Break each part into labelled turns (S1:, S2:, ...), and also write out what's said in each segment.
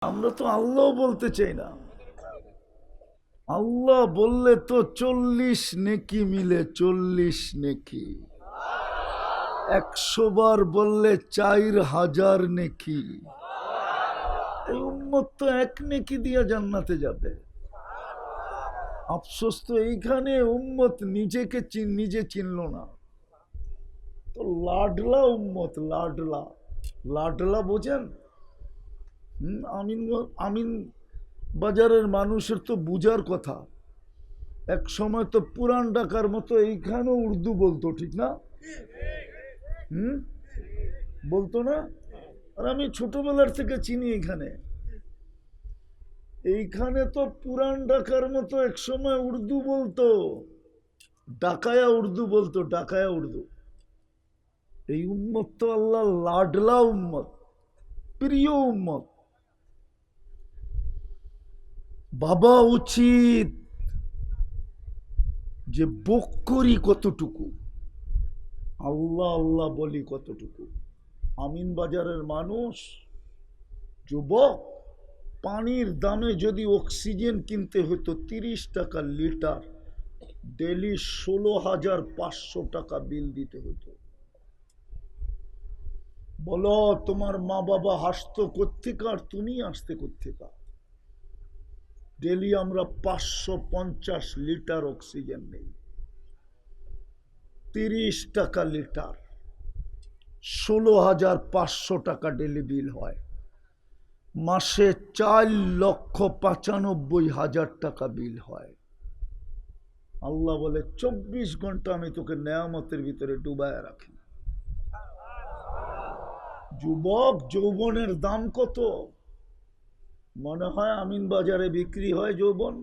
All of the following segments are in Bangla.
S1: আমরা তো আল্লাহ বলতে চাই না। আল্লাহ বললে তো 40 নেকি মিলে, 40 নেকি। 100 বার বললে 4000 নেকি। এই উম্মত তো এক নেকি দিয়া জান্নাতে যাবে। আফসোস তো এইখানে উম্মত নিজেকে নিজে চিনল না। তো লাডলা উম্মত, লাডলা। লাডলা বোঝেন? আমিন আমিন বাজারের মানুষের তো বুঝার কথা। এক সময় তো পুরান ঢাকার মতো এইখানেও উর্দু বলতো, ঠিক না? বলতো না? আর আমি ছোটবেলার থেকে চিনি এইখানে। এইখানে তো পুরান ঢাকার মতো এক সময় উর্দু বলতো, ডাকায়া উর্দু বলতো, ডাকায়া উর্দু। এই উম্মত তো আল্লাহ লাডলা উম্মত, প্রিয় উম্মত। বাবা উচিত যে বক করি কতটুকু, আল্লাহ আল্লাহ বলি কতটুকু। আমিন বাজারের মানুষ, যুবক, পানির দামে যদি অক্সিজেন কিনতে হতো 30 টাকা লিটার, ডেলি 16,500 টাকা বিল দিতে হতো। বলো, তোমার মা বাবা হাসতো কোত্থেকে আর তুমি আসতে কোত্থেকে? ডেলি আমরা 550 লিটার অক্সিজেন নেই, 30 টাকা লিটার, 16,500 টাকা ডেলি বিল হয়। মাসে 4,95,000 টাকা বিল হয়। আল্লাহ বলে 24 ঘন্টা আমি তোকে নেয়ামতের ভিতরে ডুবায় রাখি। যুবক, যৌবনের দাম কত? মনে হয় আমিন বাজারে বিক্রি হয় যৌবন?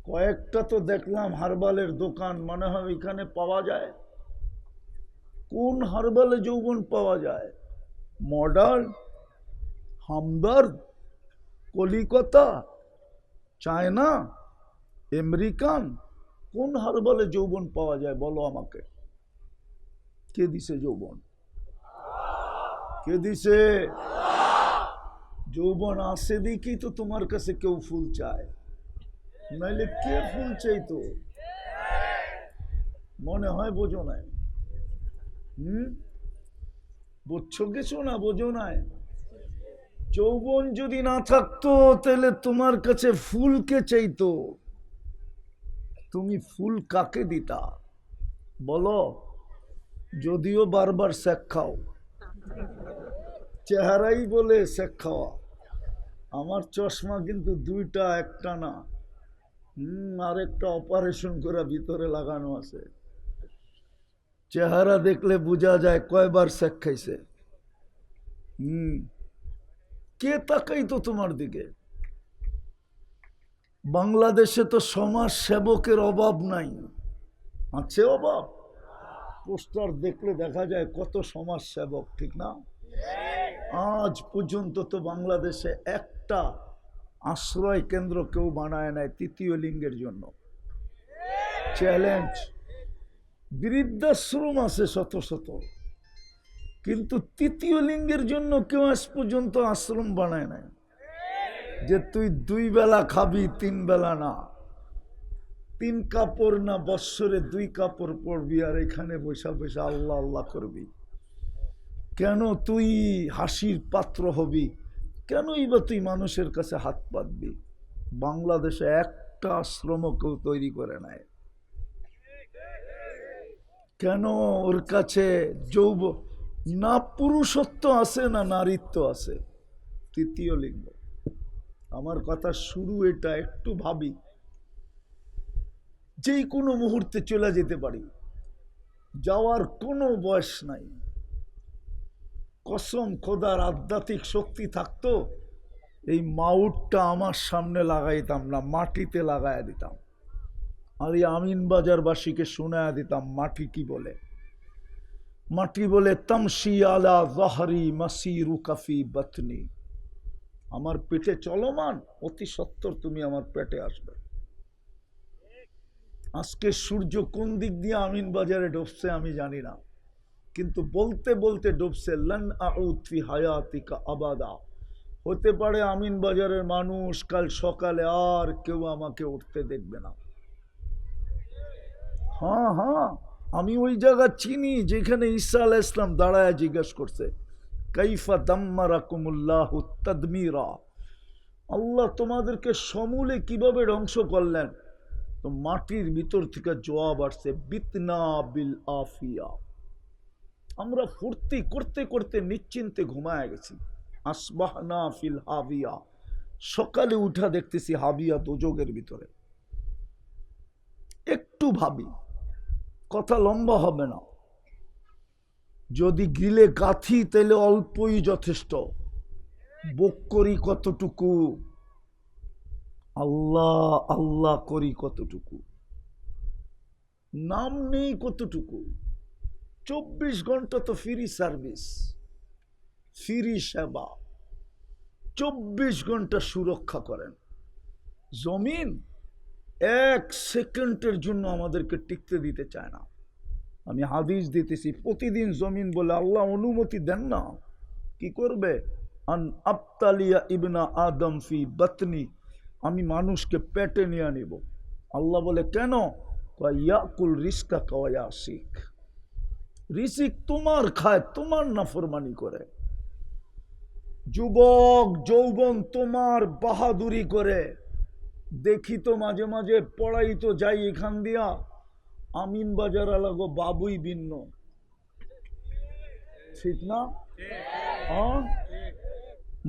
S1: কয়েকটা তো দেখলাম হারবালের দোকান, মনে হয় এখানে পাওয়া যায়। কোন হারবালে যৌবন পাওয়া যায়? Modern, Hamdard, Calcutta, China, American, কোন হারবালে যৌবন পাওয়া যায় বলো আমাকে? কে দিছে যৌবন? কে দিছে? যৌবন আসে দেখি তো তোমার কাছে কেউ ফুল চায়, নাইলে কে ফুল চাইতো? মনে হয় বোঝো নাই। বুঝছো কিছু না? বোঝো নাই? যৌবন যদি না থাকতো তাহলে তোমার কাছে ফুল কে চাইতো? তুমি ফুল কাকে দিতা বলো? যদিও বারবার শেখ খাও, চেহারাই বলে শেখ খাওয়া। আমার চশমা কিন্তু দুইটা, একটা না। আরেকটা অপারেশন করে ভিতরে লাগানো আছে। চেহারা দেখলে বোঝা যায় কয়বার শেখ খাইছে। কে তাকাই তো তোমার দিকে? বাংলাদেশে তো সমাজ সেবকের অভাব নাই। আছে অভাব? পোস্টার দেখলে দেখা যায় কত সমাজ সেবক, ঠিক না? আজ পর্যন্ত তো বাংলাদেশে একটা আশ্রয় কেন্দ্র কেউ বানায় নাই তৃতীয় লিঙ্গের জন্য। চ্যালেঞ্জ। বৃদ্ধাশ্রম আছে শত শত, কিন্তু তৃতীয় লিঙ্গের জন্য কেউ আজ পর্যন্ত আশ্রম বানায় নাই। যে তুই 2 বেলা খাবি, 3 বেলা না, 3 কাপড় না, বৎসরে 2 কাপড় পরবি আর এখানে বসা বসা আল্লাহ আল্লাহ করবি। কেন তুই হাসির পাত্র হবি? কেনই বা তুই মানুষের কাছে হাত পাতবি? বাংলাদেশে একটা আশ্রম কেউ তৈরি করে নাই। কেন? ওর কাছে যৌবন না, পুরুষত্ব আছে না নারীত্ব আছে, তৃতীয় লিঙ্গ। আমার কথা শুরু এটা, একটু ভাবি, যেই কোনো মুহূর্তে চলে যেতে পারি, যাওয়ার কোনো বয়স নাই। কসম খোদার আধ্যাত্মিক শক্তি থাকতো, এই মাউটটা আমার সামনে লাগাইতাম না, মাটিতে লাগাইয়া দিতাম। আর এই আমিন বাজারবাসীকে শোনায়া দিতাম মাটি কি বলে। মাটি বলে তামশি আলা যাহরি মাসিরু কাফি বাতনি। আমার পেটে চলমান, অতি সত্বর তুমি আমার পেটে আসবে। আজকে সূর্য কোন দিক দিয়ে আমিন বাজারে ডুবছে আমি জানি না, কিন্তু বলতে বলতে ডুবছে। লান আউদ ফি হায়াতিকা আবাদা, হতে পারে আমিন বাজারের মানুষ কাল সকালে আর কেউ আমাকে উঠতে দেখবে না। হ্যাঁ হ্যাঁ, আমি ওই জায়গা চিনি যেখানে ঈসা আলাইহিস সালাম দাঁড়ায় জিজ্ঞেস করছে, কাইফা দাম্মারাকুমুল্লাহু তাদমিরা, আল্লাহ তোমাদেরকে সমূলে কিভাবে ধ্বংস করলেন? তো মাটির ভিতর থেকে জবাব আসছে, বিতনা বিল আফিয়া, আমরা ফুর্তি করতে করতে নিশ্চিন্তে ঘুমায় গেছি। আসবাহনা ফিল হাবিয়া, সকালে উঠা দেখতেছি হাবিয়া দোজখের ভিতরে। একটু ভাবি, কথা লম্বা হবে না, যদি গিলে গাথি তাহলে অল্পই যথেষ্ট। বক করি কতটুকু, আল্লাহ আল্লাহ করি কতটুকু, নাম নেই কতটুকু। 24 ঘন্টা তো ফ্রি সার্ভিস, ফ্রি সেবা, 24 ঘন্টা সুরক্ষা করেন। জমিন 1 সেকেন্ডের জন্য আমাদেরকে টিকতে দিতে চায় না। আমি হাদিস দিতেছি, প্রতিদিন জমিন বলে আল্লাহ অনুমতি দেন না, কি করবে? আন আবতালিয়া ইবনা আদম ফি বাতনি, আমি মানুষকে পেটে নিয়ে নিব। আল্লাহ বলে কেন? ইয়াকুল রিস্কা কাওয়া শিখ, রিজিক তোমার খায়, তোমার নাফরমানি করে। যুবক যৌবন তোমার বাহাদুরি করে। দেখি তো মাঝে মাঝে পড়াই তো যাই এখান দিয়া, আমিন বাজার আলাগো বাবুই ভিন্ন, ঠিক না?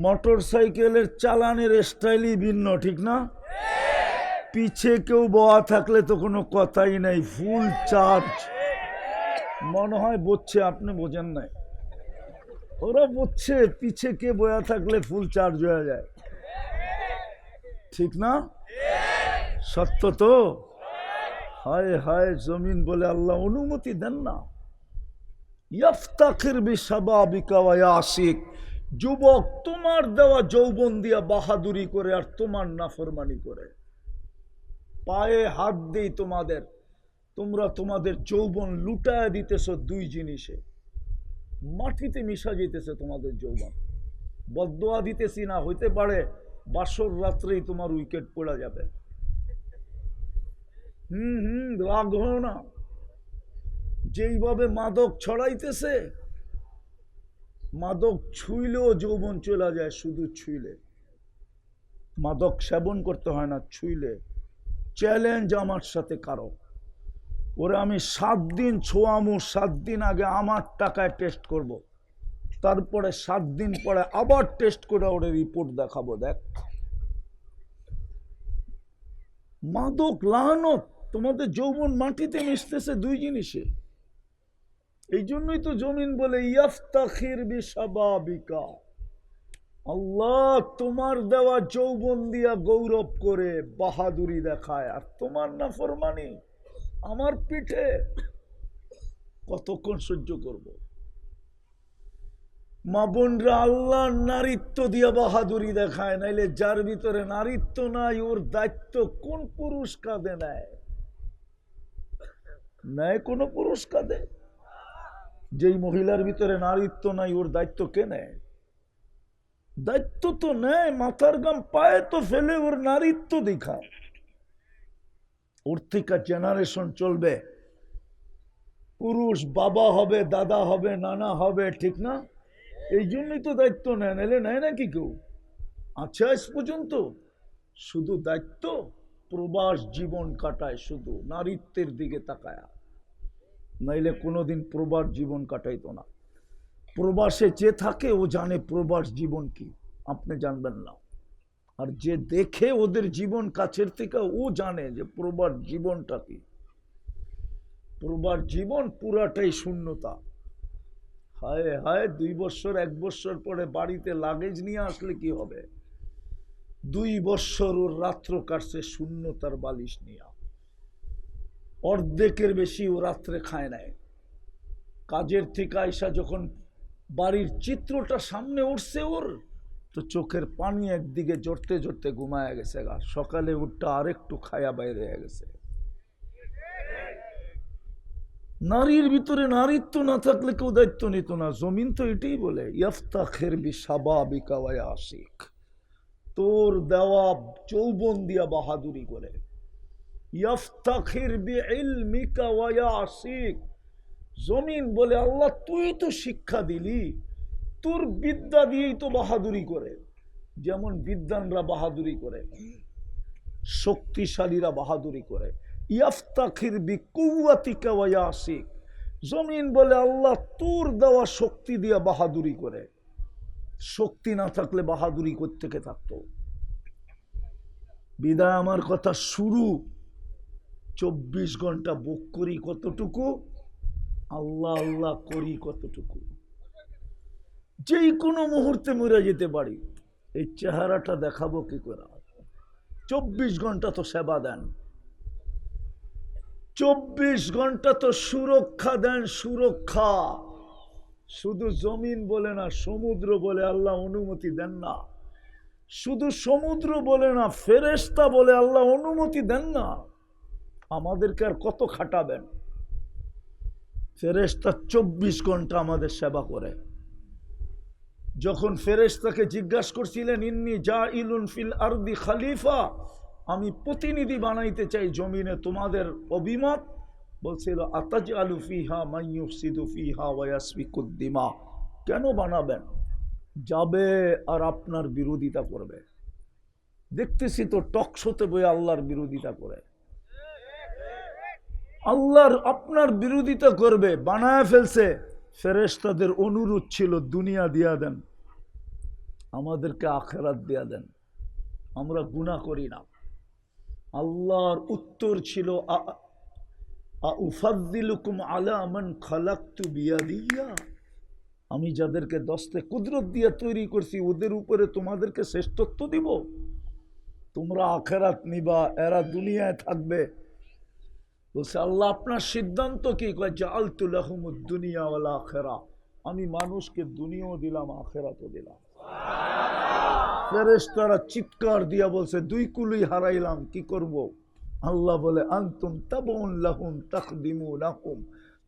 S1: মোটর সাইকেলের চালানের স্টাইলই ভিন্ন, ঠিক না? পিছে কেউ বয়া থাকলে তো কোনো কথাই নাই, ফুল চার্জ। মনে হয় বুঝছে, আপনি বোঝেন নাই, ওরা বুঝছে পিছে কে বয়া থাকলে ফুল চার্জ হয়ে যায়, ঠিক না? সত্য তো? হায় হায়, জমিন বলে আল্লাহ অনুমতি দেন না। ইফতাখির বিশাবাবিকা ওয়া ইয়াশিক, যুবক তোমার দেওয়া যৌবন দিয়া বাহাদুরি করে আর তোমার নাফরমানি করে। পায়ে হাত দেই তোমাদের, তোমরা তোমাদের যৌবন লুটায় দিতেছো দুই জিনিসে, মাটিতে মিশা যেতেছে তোমাদের যৌবন। বদদোয়া দিতেছি না, হইতে পারে বাসর রাত্রেই তোমার উইকেট পড়া যাবে। রাগ হয় না, যেইভাবে মাদক ছড়াইতেছে, মাদক ছুঁইলেও যৌবন চলে যায়, শুধু ছুঁইলে। মাদক সেবন করতে হয় না, ছুঁইলে। চ্যালেঞ্জ আমার সাথে কারো, ওরে আমি 7 দিন ছোয়ামু, 7 দিন আগে আমার টাকায় টেস্ট করব, তারপরে 7 দিন পরে আবার টেস্ট করে ওরে রিপোর্ট দেখাবো। দেখ, মাদক লানত, তোমাদের যৌবন মাটিতে মিশতেছে দুই জিনিসে। এই জন্যই তো জমিন বলে ইফতাখির বিশাবাবিকা, আল্লাহ তোমার দেওয়া যৌবন দিয়া গৌরব করে বাহাদুরি দেখায়, আর তোমার নাফরমানি আমার পিঠে কতক্ষণ সহ্য করব? মা বোনরা আল্লাহর নারীত্ব দিয়া বাহাদুরি দেখায়, নাইলে যার ভিতরে নারীত্ব নাই ওর দায়িত্ব কোন পুরুষ কাঁধে নেয়? নেয় কোনো পুরুষ কাঁধে? যেই মহিলার ভিতরে নারীত্ব নাই ওর দায়িত্ব কে নেয়? দায়িত্ব তো নেয়, মাথার গাম পায়ে তো ফেলে ওর নারীত্ব দেখায়। ওর থেকে জেনারেশন চলবে, পুরুষ বাবা হবে, দাদা হবে, নানা হবে, ঠিক না? এই জন্যই তো দায়িত্ব নেয়, নাইলে নেয় নাকি কেউ? আচ্ছা, আজ পর্যন্ত শুধু দায়িত্ব, প্রবাস জীবন কাটায় শুধু নারীত্বের দিকে তাকায়, নাইলে কোনোদিন প্রবাস জীবন কাটাইতো না। প্রবাসে যে থাকে ও জানে প্রবাস জীবন কি, আপনি জানবেন না। আর যে দেখে ওদের জীবন কাছের থেকে, ও জানে যে প্রবাস জীবনটা কি। প্রবাস জীবন পুরাটাই শূন্যতা। হায় হায়, 2 বছর 1 বছর পরে বাড়িতে লাগেজ নিয়ে আসলে কি হবে? 2 বছর ওর রাত্র কাটছে শূন্যতার বালিশ নিয়ে। অর্ধেকের বেশি ও রাত্রে খায় নাই। কাজের থেকে আইসা যখন বাড়ির চিত্রটা সামনে উঠছে ওর, তো চোখের পানি একদিকে জড়তে জড়তে ঘুমায় গেছে গা। সকালে উঠটা আরেকটু খায়া বাইরে গেছে। নারীর ভিতরে নারীত্ব না থাকলে কেউ দায়িত্ব নিত না। জমিন তো এটাই বলে ইফতাখির বিশাবাবিকা ওয়া ইয়াশিক। তোর দেওয়া যৌবন দিয়া বাহাদুরি করে। ইফতাখির বিইলমিকা ওয়া ইয়াসিক, জমিন বলে আল্লাহ তুই তো শিক্ষা দিলি, তোর বিদ্যা দিয়েই তো বাহাদুরি করে। যেমন বিদ্বানরা বাহাদুরি করে, শক্তিশালীরা বাহাদুরি করে। ইফতাখির বিকুওয়াতিকা ওয়া ইয়াসিক, জমিন বলে আল্লাহ তোর দেওয়া শক্তি দিয়া বাহাদুরি করে। শক্তি না থাকলে বাহাদুরি কোত্থেকে থাকতো? বিদায় আমার কথা শুরু। 24 ঘন্টা বুক করি কতটুকু, আল্লাহ আল্লাহ করি কতটুকু। যেই কোনো মুহূর্তে মরে যেতে পারি, এই চেহারাটা দেখাবো কি করে? 24 ঘন্টা তো সেবা দেন, 24 ঘন্টা তো সুরক্ষা দেন, সুরক্ষা। শুধু জমিন বলে না, সমুদ্র বলে আল্লাহ অনুমতি দেন না। শুধু সমুদ্র বলে না, ফেরেশতা বলে আল্লাহ অনুমতি দেন না। আমাদেরকে আর কত খাটাবেন? ফেরেশতা 24 ঘন্টা আমাদের সেবা করে। যখন ফেরেশতাকে জিজ্ঞাসা করছিলেন ইন্নী জাইলুন ফিল আরদি খলিফা, আমি প্রতিনিধি বানাইতে চাই জমিনে, তোমাদের অভিমত বলছিল আতাজআলু ফিহা মান ইউফসিদু ফিহা ওয়া ইয়াসফিকুদ দিমা। কেন বানাবেন? যাবে আর আপনার বিরোধিতা করবে। দেখতেছি তো টকশোতে বই আল্লাহর বিরোধিতা করে, আল্লাহর আপনার বিরোধিতা করবে, বানায় ফেলছে। ফেরেশতাদের অনুরোধ ছিল দুনিয়া দিয়া দেন, আমাদেরকে আখিরাত দিয়া দেন, আমরা গুনাহ করি না। আল্লাহর উত্তর ছিল আউফাদ্দিলুকুম আলা মান খালাকতু বিয়াদিয়া, আমি যাদেরকে দস্তে কুদরত দিয়ে তৈরি করছি ওদের উপরে তোমাদেরকে শ্রেষ্ঠত্ব দিব? তোমরা আখিরাত নিবা, এরা দুনিয়ায় থাকবে। বলছে আল্লাহ আপনার সিদ্ধান্ত কি? কয় জাআলতু লাহুমুদ দুনিয়া ওয়াল আখিরা, আমি মানুষকে দুনিয়াও দিলাম আখিরাতও দিলাম। ফেরেশতারা চিৎকার দিয়া বলছে দুই কুলই হারাইলাম, কি করব? আল্লাহ বলে আনতুম তাবউন লাহুম তাকদিমু লাহুম,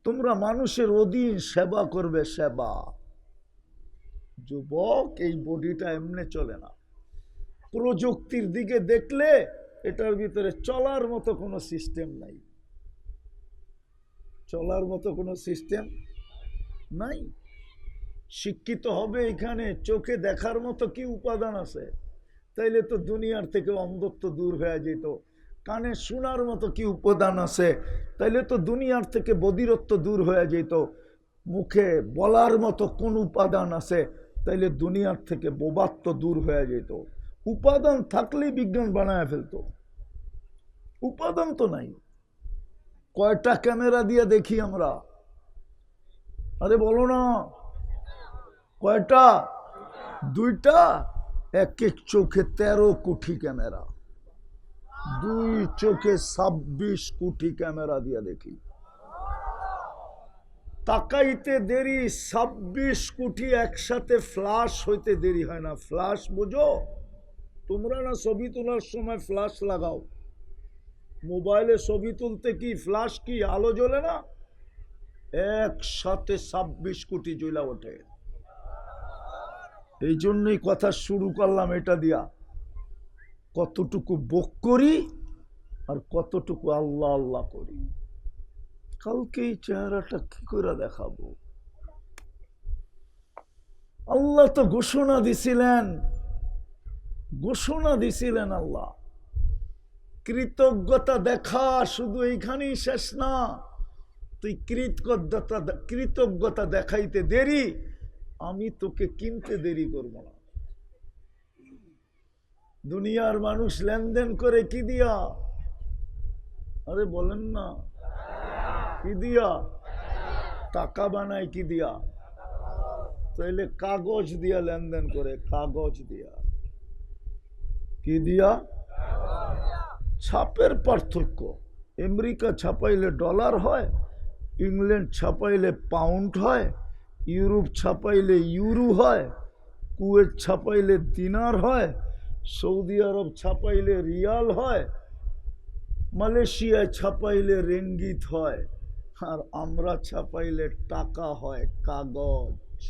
S1: তোমরা মানুষের অধীন সেবা করবে, সেবা। যুবক, এই বডিটা এমনি চলে না। প্রযুক্তির দিকে দেখলে এটার ভিতরে চলার মতো কোনো সিস্টেম নাই, চলার মতো কোনো সিস্টেম নাই। শিক্ষিত হবে এখানে, চোখে দেখার মতো কি উপাদান আছে? তাইলে তো দুনিয়ার থেকে অন্ধত্ব দূর হয়ে যেত। কানে শোনার মতো কি উপাদান আছে? তাইলে তো দুনিয়ার থেকে বধিরত্ব দূর হয়ে যেত। মুখে বলার মতো কোন উপাদান আছে? তাইলে দুনিয়ার থেকে বোবাত্ব দূর হয়ে যেত। উপাদান থাকলেই বিজ্ঞান বানায় ফেলতো, উপাদান তো নাই। কয়টা ক্যামেরা দিয়ে দেখি আমরা? আরে বলো না, কয়টা? দুইটা। এক এক চোখে 13 কোটি ক্যামেরা, দুই চোখে 26 কোটি ক্যামেরা দিয়ে দেখি। তাকাইতে দেরি, 26 কোটি একসাথে ফ্লাশ হইতে দেরি হয় না। ফ্লাশ বোঝো তোমরা না? ছবি তোলার সময় ফ্লাশ লাগাও। মোবাইলে ছবি তুলতে কি ফ্লাশ, কি আলো জ্বলে না? একসাথে 26 কোটি জ্বলা ওঠে। এই জন্যই কথা শুরু করলাম এটা দিয়া, কতটুকু বক করি আর কতটুকু আল্লাহ আল্লাহ করি। কালকে এই চেহারাটা কি করে দেখাবো? আল্লাহ তো ঘোষণা দিছিলেন, ঘোষণা দিছিলেন আল্লাহ, কৃতজ্ঞতা দেখা শুধু এইখানেই শেষ না। তুই কৃতজ্ঞতা দেখাইতে দেরি, আমি তোকে কিনতে দেরি করব না। দুনিয়ার মানুষ লেনদেন করে কি দিয়া? আরে বলেন না, কি দিয়া? টাকা বানায় কি দিয়া? তাইলে কাগজ দিয়া লেনদেন করে, কাগজ দিয়া। কি দিয়া? ছাপের পার্থক্য। আমেরিকা ছাপাইলে ডলার হয়, ইংল্যান্ড ছাপাইলে পাউন্ড হয়, ইউরোপ ছাপাইলে ইউরো হয়, কুয়েত ছাপাইলে দিনার হয়, সৌদি আরব ছাপাইলে রিয়াল হয়, মালয়েশিয়ায় ছাপাইলে রেঙ্গিত হয়, আর আমরা ছাপাইলে টাকা হয়, কাগজ।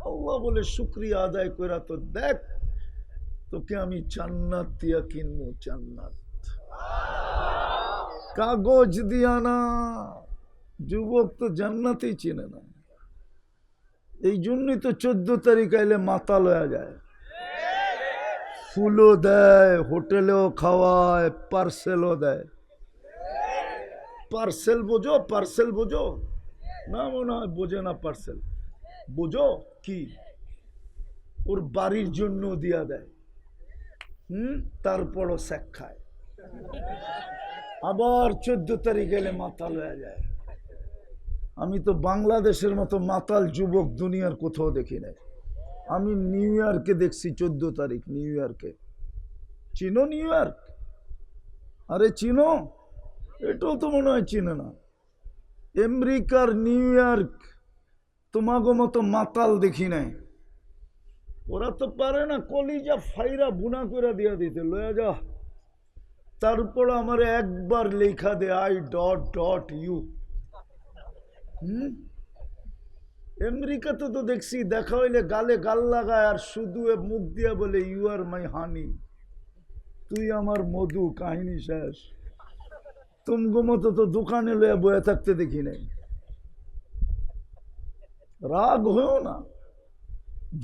S1: আল্লাহ বলে শুকরিয়া আদায় করা তো দেখ, তোকে আমি জান্নাত দিয়া কিনবো, জান্নাত কাগজ দিয়া না। যুবক তো জান্নাতই চিনে না, এই জন্যই তো 14 তারিখ আইলে মাতাল হয়ে যায়। ফুলও দেয়, হোটেলেও খাওয়ায়, পার্সেলও দেয়। পার্সেল বোঝো? পার্সেল বোঝো না? মনে হয় বোঝে না। পার্সেল বোঝো কি? ওর বাড়ির জন্য দিয়া দেয়, তারপরও শেখ খায়। আবার 14 তারিখ এলে মাতাল হয়ে যায়। আমি তো বাংলাদেশের মতো মাতাল যুবক দুনিয়ার কোথাও দেখি নাই। আমি নিউ ইয়র্কে দেখছি 14 তারিখ, নিউ ইয়র্কে। চিনো নিউ ইয়র্ক? আরে চিনো? এটাও তো মনে হয় চিনে না। আমেরিকার নিউ ইয়র্ক তোমাগো মতো মাতাল দেখি নাই। ওরা তো পারে না কলিজা ফাইরা বুনা করে দিয়া দিতে, লয়া যা। তারপর আমার একবার লেখা দে I.U। আমেরিকাতে তো দেখছি দেখা হইলে গালে গাল লাগায় আর শুধু মুখ দিয়া বলে ইউ আর মাই হানি, তুই আমার মধু, কাহিনী শেষ। তুমগো মতো তো দোকানে লইয়া বয়ে থাকতে দেখি নাই। রাগ হয়েও না।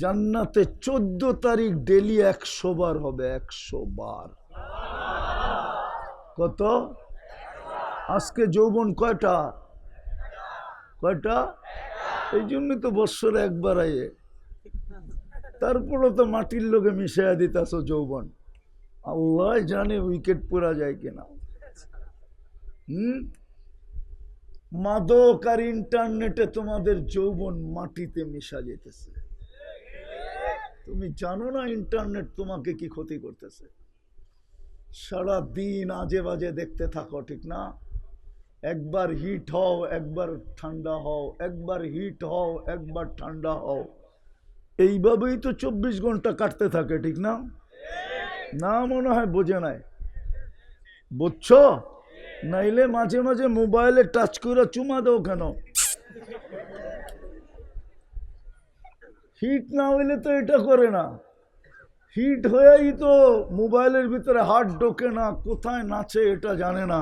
S1: জান্নাতে 14 তারিখ ডেলি 100 বার হবে, 100 বার। কত? আজকে যৌবন কয়টা? কয়টা? এই জন্যই তো বৎসরে একবার আইয়ে। তারপরে তো মাটির লোকে মিশাইয়া দিতেছ যৌবন। আল্লাহ জানে উইকেট পুরা যায় কিনা। মাদক আর ইন্টারনেটে তোমাদের যৌবন মাটিতে মিশা যেতেছে। তুমি জানো না ইন্টারনেট তোমাকে কি ক্ষতি করতেছে? সারা দিন আজে বাজে দেখতে থাকো, ঠিক না? একবার হিট হও, একবার ঠান্ডা হও, একবার হিট হও, একবার ঠান্ডা হও। এইভাবেই তো 24 ঘন্টা কাটতে থাকে, ঠিক না? না, মনে হয় বোঝে নাই। বুঝছো? নাইলে মাঝে মাঝে মোবাইলে টাচ করে চুমা দাও কেন? হিট না হইলে তো এটা করে না। হিট হয়েই তো মোবাইলের ভিতরে হাত ঢোকে না, কোথায় নাচে এটা জানে না।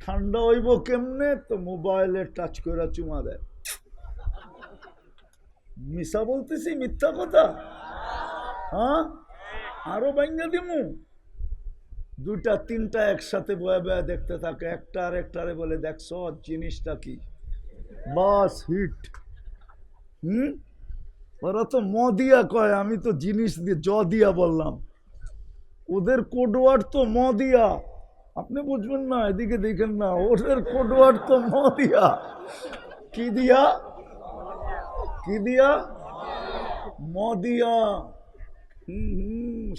S1: ঠান্ডা হইব কেমনে? তো মোবাইলে টাচ করে চুমা দেয়। মিশা বলতেছি? মিথ্যা কথা? হ্যাঁ, আরো ভাঙ্গা দিমু। 2টা 3টা একসাথে বয়া বয়া দেখতে থাকে, একটা আর একটারে বলে দেখছো জিনিসটা কি, বাস হিট। ওরা তো ম দিয়া কয়, আমি তো জিনিস দিয়ে জ দিয়া বললাম। ওদের কোডওয়ার্ড তো ম দিয়া, আপনি বুঝবেন না, এদিকে দেখেন না। ওদের কোডওয়ার্ড তো ম দিয়া। কি দিয়া? কি দিয়া? ম দিয়া।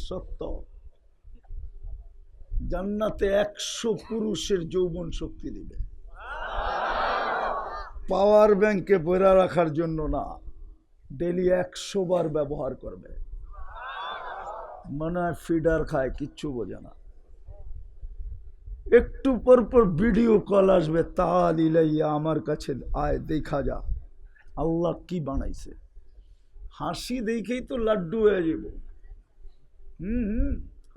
S1: সত্য। জান্নাতে 100 পুরুষের যৌবন শক্তি দিবে, পাওয়ার ব্যাংকে ভরা রাখার জন্য না, ডেলি 100 বার ব্যবহার করবে। মনে হয় ফিডার খায়, কিচ্ছু বোঝে না। একটু পর পর ভিডিও কল আসবে, তাল ইলাইয়া, আমার কাছে আয়, দেখা যা আল্লাহ কি বানাইছে। হাসি দেখেই তো লাড্ডু হয়ে যাব।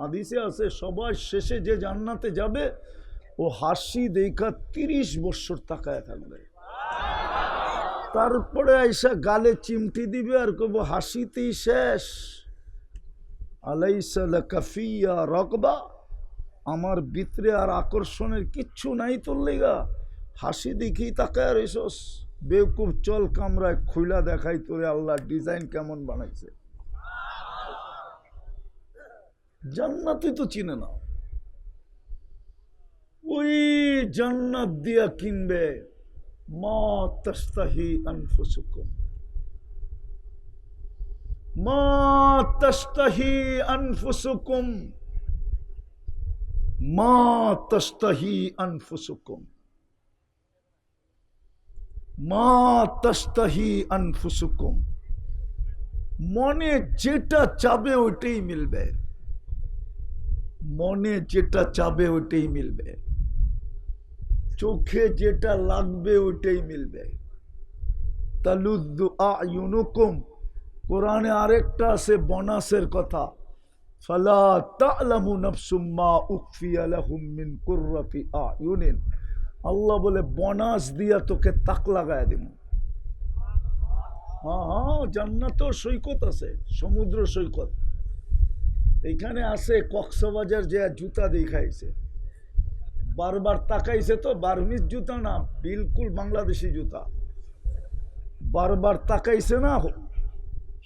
S1: হাদিসে আছে সবার শেষে যে জান্নাতে যাবে ও হাসি দেখা 30 বছর তাকায় থাকবে। তারপরে আইসা গালে চিমটি দিবে আর কব হাসিতেই শেষ। আলাইসা লাকা ফিয়া রাগবা, আমার ভিতরে আর আকর্ষণের কিচ্ছু নাই তোর লেগা? হাসি দেখেই তাকায় রইছস? বেকুব, চল কামরায় খুইলা দেখাই তোরে আল্লাহ ডিজাইন কেমন বানাইছে। জান্নাতই তো চিনে না। ওই জান্নাত দিয়া কিনবে মা তাস্তাহি আনফুসুকুম, মা তাস্তাহি আনফুসুকুম, মা তাস্তাহি আনফুসুকুম, মা তাস্তাহি আনফুসুকুম। মনে যেটা চাবে ওইটাই মিলবে, মনে যেটা চাবে ওইটাই মিলবে, চোখে যেটা লাগবে ওইটাই মিলবে। তালুদ্দু আয়ুনুকুম, কোরআনে আরেকটা আছে বোনাসের কথা, ফালা তা'লামু নাফসুম মা উখফিয়া লাহুম মিন কুররাতি আয়ুনিন। আল্লাহ বলে বোনাস দিয়া তোকে তাক লাগায় দিব। হ্যাঁ হ্যাঁ, জান্নাতেও সৈকত আছে, সমুদ্র সৈকত। এইখানে আছে কক্সবাজার যে জুতা দেখাইছে, বারবার তাকাইছে তো, বার্মিজ জুতা না, বিলকুল বাংলাদেশি জুতা। বারবার তাকাইছে না,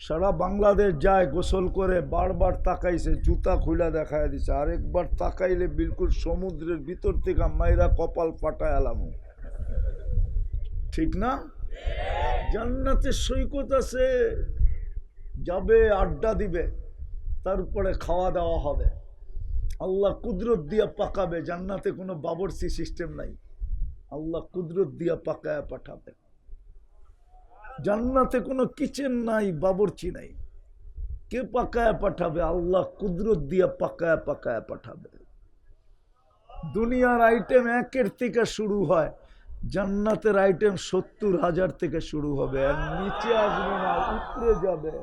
S1: সারা বাংলাদেশ যায় গোসল করে, বারবার তাকাইছে, জুতা খুলে দেখায় দিছে। আরেকবার তাকাইলে বিলকুল সমুদ্রের ভিতর থেকে মাইরা কপাল ফাটায় আলাম। ঠিক না? জান্নাতে সৈকত আছে, যাবে আড্ডা দিবে, তারপরে খাওয়া দাওয়া হবে। আল্লাহ কুদরত দিয়া পাকাবে, জান্নাতে কোনো বাবরচি সিস্টেম নাই, আল্লাহ কুদরত দিয়া পাকায় পাঠাবে। জান্নাতে কোনো কিচেন নাই, বাবরচি নাই, কে পাকায় পাঠাবে? আল্লাহ কুদরত দিয়া পাকায় পাকায় পাঠাবে। দুনিয়ার আইটেম 1 থেকে শুরু হয়, জান্নাতের আইটেম 70,000 থেকে শুরু হবে, আর নিচে আসবে না, উপরে যাবে।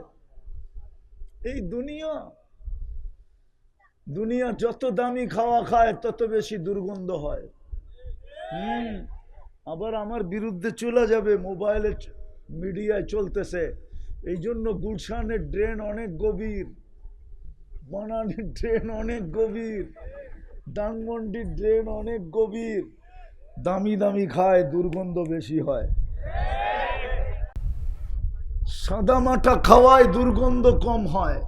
S1: এই দুনিয়া যত দামি খাওয়া খায় তত বেশি দুর্গন্ধ হয়। আবার আমার বিরুদ্ধে চলে যাবে, মোবাইলে মিডিয়ায় চলতেছে। এই জন্য গুলশানের ড্রেন অনেক গভীর, বনানীর ড্রেন অনেক গভীর, ধানমন্ডির ড্রেন অনেক গভীর। দামি দামি খায়, দুর্গন্ধ বেশি হয়। সাদা মাটা খাওয়ায় দুর্গন্ধ কম হয়।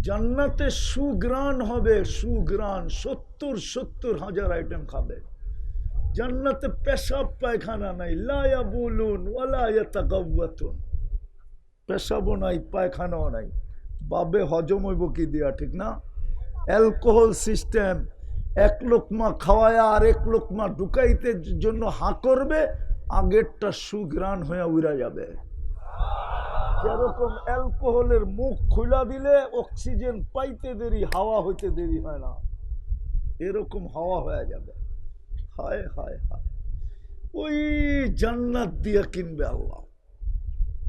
S1: জান্নাতে সুগ্রাণ হবে, সুগ্রাণ। 70,000 আইটেম খাবে। জান্নাতে পেশাব পায়খানা নাই, লা ইয়াবুলুন ওয়ালা ইয়াতাগাওয়াতুন। পেশাবও নাই, পায়খানাও নাই, বাবে হজম হইব কি দিয়া? ঠিক না? অ্যালকোহল সিস্টেম, 1 লোকমা খাওয়ায় আর 1 লোকমা ঢুকাইতে জন্য হাঁ করবে, আগেরটা সুগ্রাণ হয়ে উড়া যাবে। যেরকম অ্যালকোহলের মুখ খুলা দিলে অক্সিজেন পাইতে দেরি, হাওয়া হইতে দেরি হয় না, এরকম হাওয়া হয়ে যাবে। হায় হায় হায়, ওই জান্নাত দিয়া কিনবে আল্লাহ।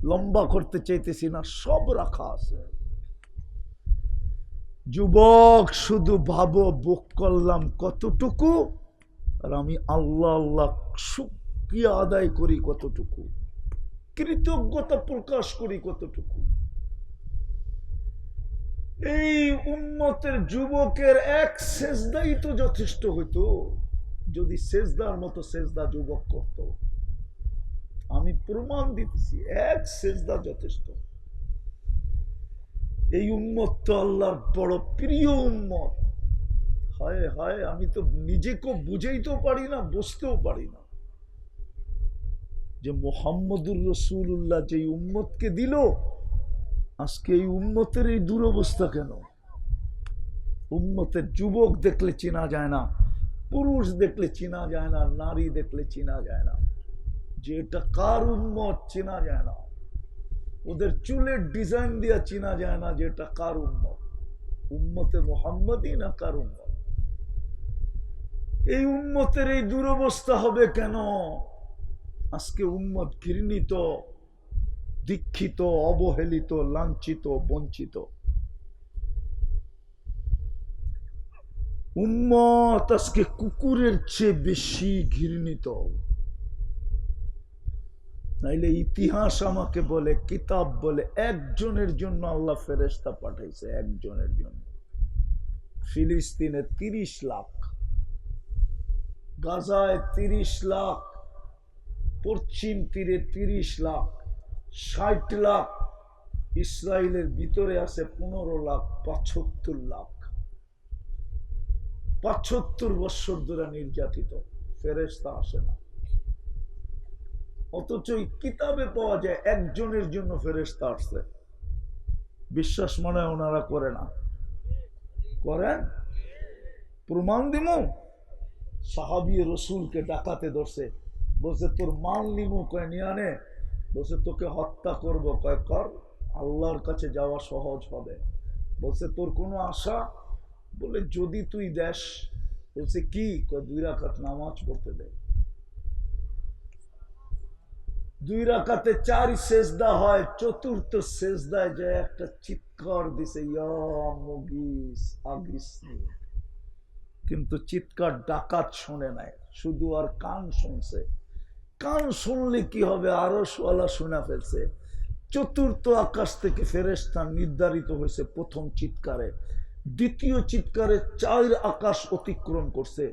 S1: লম্বা করতে চাইতেছি না, সব রাখা আছে। যুবক, শুধু ভাবো বুক করলাম কতটুকু, আর আমি আল্লাহ আল্লাহ শুকরিয়া আদায় করি কতটুকু, কৃতজ্ঞতা প্রকাশ করি কতটুকু। এই উম্মতের যুবকের 1 সেজদাই তো যথেষ্ট হইতো, যদি সেজদার মতো সেজদা যুবক করত। আমি প্রমাণ দিতেছি, 1 সেজদা যথেষ্ট। এই উম্মত তো আল্লাহর বড় প্রিয় উম্মত। হায় হায়, আমি তো নিজেকে বুঝাইতেও পারি না, বুঝতেও পারি না যে মুহাম্মদুর রাসূলুল্লাহ যে উম্মতকে দিল, আজকে এই উম্মতের এই দুরবস্থা কেন? উম্মতের যুবক দেখলে চেনা যায় না, পুরুষ দেখলে চেনা যায় না, নারী দেখলে চেনা যায় না, যে এটা কার উম্মত চেনা যায় না। ওদের চুলের ডিজাইন দিয়া চেনা যায় না যে এটা কার উম্মত, উম্মতে মুহাম্মদই না কার উম্মত। এই উম্মতের এই দুরবস্থা হবে কেন? আজকে উম্মত ঘৃণিত, দীক্ষিত, অবহেলিত, লাঞ্ছিত, বঞ্চিত। উম্মত আজকে কুকুরের চেয়ে বেশি ঘৃণিত। নাইলে ইতিহাস আমাকে বলে, কিতাব বলে, একজনের জন্য আল্লাহ ফেরেশতা পাঠাইছে, একজনের জন্য। ফিলিস্তিনে 30 লাখ, গাজায় 30 লাখ, পশ্চিম তীরে 30 লাখ, 60 লাখ, ইসরায়েলের ভিতরে আছে 15 লাখ, 75 লাখ। 75 বছর ধরে নির্যাতিত, ফেরেশতা আসে না। অথচ এই কিতাবে পাওয়া যায় একজনের জন্য ফেরেশতা আসছে। বিশ্বাস মনে হয় ওনারা করে না, করেন? প্রমাণ দিমু। সাহাবী রসুলকে ডাকাতে ধরছে, বলছে তোর মাল নিমু, কয় নিয়ে আনে। বলছে তোকে হত্যা করব, কয় কর, আল্লাহর কাছে যাওয়া সহজ হবে। বলছে তোর কোনো আশা? বলে যদি তুই দেশ। বলছে কি? কয় 2 রাকাত নামাজ পড়তে দে। 2 রাকাতে 4 সেজদা হয়, চতুর্থ সেজদায় যে একটা চিৎকার দিছে, ইয়া মুগিস আগিসনি। কিন্তু চিৎকার ডাকাত শুনে নাই, শুধু আর কান শুনছে। কান শুনলে কি হবে, আরশওয়ালা শুনে ফেলছে। চতুর্থ আকাশ থেকে ফেরেশতা নির্ধারিত হয়েছে প্রথম চিৎকারে, দ্বিতীয় চিৎকারে 4 আকাশ অতিক্রম করছে,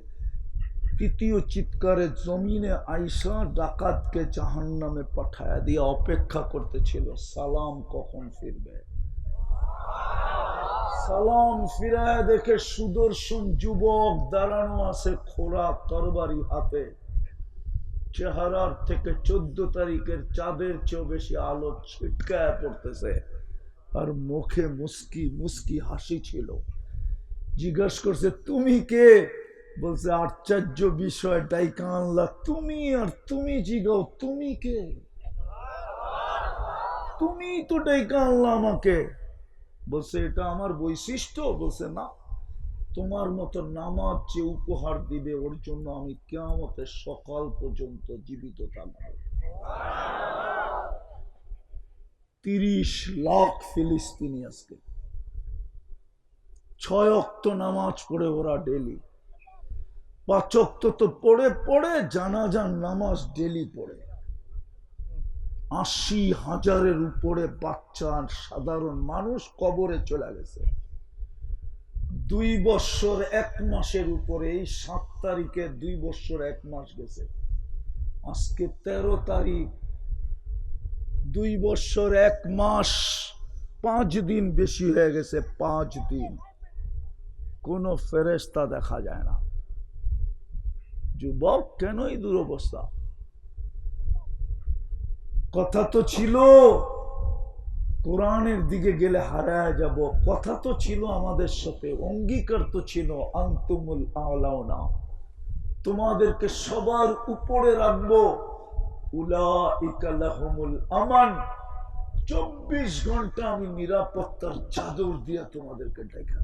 S1: তৃতীয় চিৎকারে জমিনে আইসা ডাকাতকে জাহান্নামে পাঠায়া দিয়ে অপেক্ষা করতেছিল, সালাম কখন ফিরবে। সালাম ফিরায় দেখে সুদর্শন যুবক দাঁড়ানো আছে, খোরা তরবারি হাতে। চেহারার থেকে 14 তারিখের চাঁদের চেয়েও বেশি আলো ছিটকায় পড়তেছে, আর মুখে মুস্কি মুস্কি হাসি ছিল। জিজ্ঞাসা করছে, তুমি কে? বলছে, আশ্চর্য বিষয়, ডাইকা আনলা তুমি, আর তুমি জিগাও তুমি কে? তুমি তো ডাইকা আনলা আমাকে। বলছে, এটা আমার বৈশিষ্ট্য? বলছে, না, তোমার মতো নামাজ যে উপহার দিবে ওর জন্য আমি কিয়ামতের সকাল পর্যন্ত জীবিত থাকব। 30 লাখ ফিলিস্তিনি আজকে 6 ওয়াক্ত নামাজ পড়ে ওরা ডেলি, 5 ওয়াক্ত তো পড়ে পড়ে, জানাজার নামাজ ডেলি পড়ে। 80,000-এর উপরে বাচ্চা সাধারণ মানুষ কবরে চলে গেছে। 2 বছর 1 মাসের উপরে, এই 7 তারিখে 2 বছর 1 মাস গেছে। আজকে 13 তারিখ, 2 বছর 1 মাস 5 দিন বেশি হয়ে গেছে, 5 দিন কোনো ফেরেশতা দেখা যায় না। যুবক, কেন এই দুরবস্থা? কথা তো ছিল কোরআনের দিকে গেলে হারায় যাব, কথা তো ছিল আমাদের সাথে, অঙ্গীকার তো ছিল, আনতুমুল আলাউনা, তোমাদেরকে সবার উপরে রাখবো, উলাইকা লাহুমুল আমান, 24 ঘন্টা আমি নিরাপত্তার চাদর দিয়ে তোমাদেরকে ঢেকে।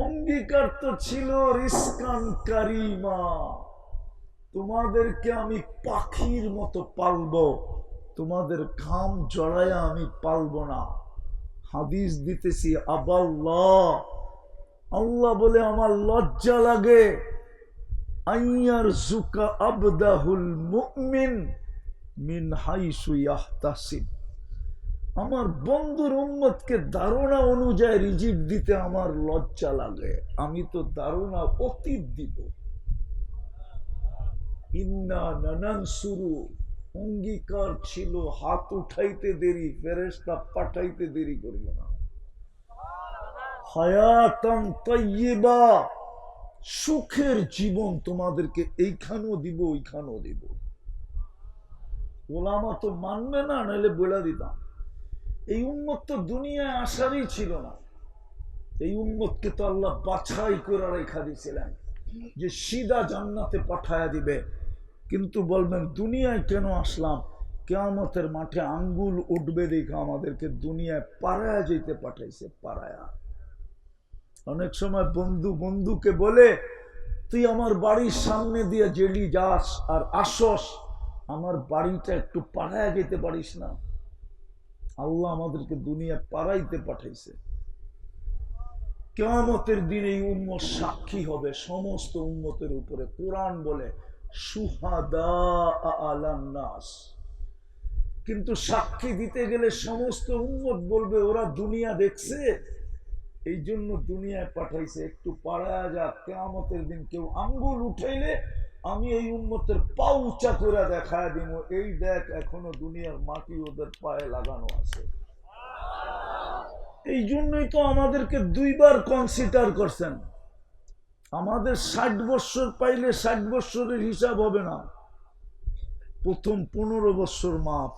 S1: অঙ্গীকার তো ছিল রিজকান কারিমা, তোমাদেরকে আমি পাখির মতো পালবো, তোমাদের ঘাম জড়ায়া আমি পালবো না। হাদিস দিতেছি, আবাল্লাহ, আল্লাহ বলে আমার লজ্জা লাগে, আইয়ার জুকা আবদাহুল মুমিন মিন হাইসু ইয়াহতাসিব, আমার বন্ধুর উম্মতকে ধারণা অনুযায়ী রিজিক দিতে আমার লজ্জা লাগে, আমি তো ধারণা অতীত দিব। ইন্না নানানসুরু, অঙ্গীকার ছিল, হাত উঠাইতে দেরি, ফেরেশতা পাঠাইতে দেরি করব না। হায়াতান তাইয়্যিবা, সুখের জীবন তোমাদেরকে এইখানেও দিব ওইখানেও দিব। ওলামা তো মানবে না, নাহলে বলে দিতাম। এই উম্মত তো দুনিয়ায় আসারই ছিল না, এই উম্মতকে তো আল্লাহ বাছাই করে রেখা দিয়েছিলেন যে সিধা জান্নাতে পাঠায়া দিবে। কিন্তু বলবেন দুনিয়ায় কেন আসলাম? কিয়ামতের মাঠে আঙ্গুল উঠবে দেখে আমাদেরকে দুনিয়ায় পাড়ায়া যেতে পাঠাইছে, পাড়ায়া। অনেক সময় বন্ধু বন্ধুকে বলে, তুই আমার বাড়ির সামনে দিয়ে জেলি যাস আর আসস, আমার বাড়িটা একটু পাড়ায়া যেতে পারিস না? আল্লাহ আমাদেরকে দুনিয়া পাড়াইতে পাঠাইছে। কিয়ামতের দিন এই উম্মত সাক্ষী হবে সমস্ত উম্মতের উপরে। কোরআন বলে শুহাদা আলান নাস, কিন্তু সাক্ষী দিতে গেলে সমস্ত উম্মত বলবে ওরা দুনিয়া দেখছে, এই জন্য দুনিয়ায় পাঠাইছে, একটু পাড়ায় যাক, কিয়ামতের দিন কেউ আঙ্গুল উঠাইলে আমি এই উম্মতের পা উঁচা করে দেখায় দিব, এই দেখ এখনো দুনিয়ার মাটি ওদের পায়ে লাগানো আছে। এই জন্যই তো আমাদেরকে 2 বার কনসিডার করছেন। আমাদের 60 বছর পাইলে 60 বছরের হিসাব হবে না, প্রথম 15 বছর মাফ,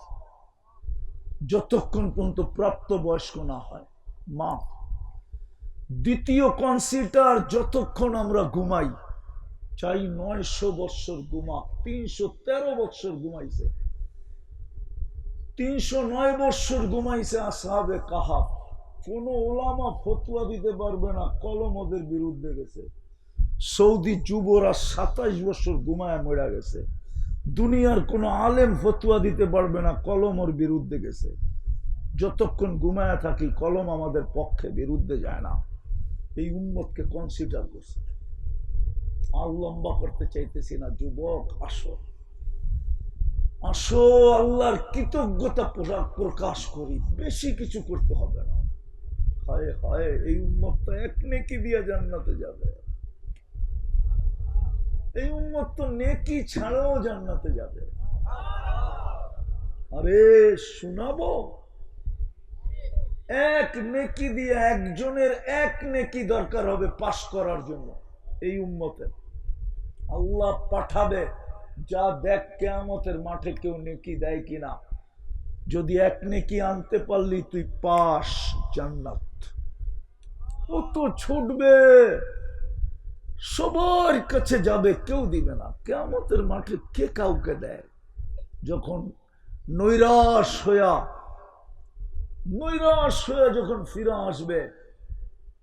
S1: যতক্ষণ পর্যন্ত প্রাপ্ত বয়স্ক না হয় মাফ। দ্বিতীয় কনসিডার যতক্ষণ আমরা ঘুমাই, চাই 900 বছর ঘুমা, 313 বছর ঘুমাইছে, 309 বছর ঘুমাইছে আসহাবে কাহাফ। কোন ওলামা ফতোয়া দিতে পারবে না, কলম ওদের বিরুদ্ধে গেছে। সৌদি যুবরা 27 বছর ঘুমায় মরে গেছে। দুনিয়ার কোনো আলেম ফতুয়া দিতে পারবে না, কলম ওর বিরুদ্ধে গেছে। যতক্ষণ ঘুমায় থাকি কলম আমাদের পক্ষে, বিরুদ্ধে যায় না। এই উম্মতকে কনসিডার করছে। আর লম্বা করতে চাইতেছি না, যুবক আসো, আসো আল্লাহর কৃতজ্ঞতা প্রকাশ করি। বেশি কিছু করতে হবে না। হায় হায়, এই উম্মতটা এক নেকি দিয়ে জান্নাতে যাবে। এই উম্মত তো নেকি ছাড়াও জান্নাতে যাবে। আরে শোনাবো, এক নেকি দিয়ে, একজনের এক নেকি দরকার হবে পাশ করার জন্য। এই উম্মতের আল্লাহ পাঠাবে, যা দেখ কিয়ামতের মাঠে কেউ নেকি দেয় কিনা। যদি এক নেকি আনতে পারলি তুই পাস, জান্নাত। ও তো ছুটবে, সবার কাছে যাবে, কেউ দিবে না। কিয়ামতের মাঠে কে কাউকে দেয়? যখন নৈরাশ হয়ে যখন ফিরে আসবে,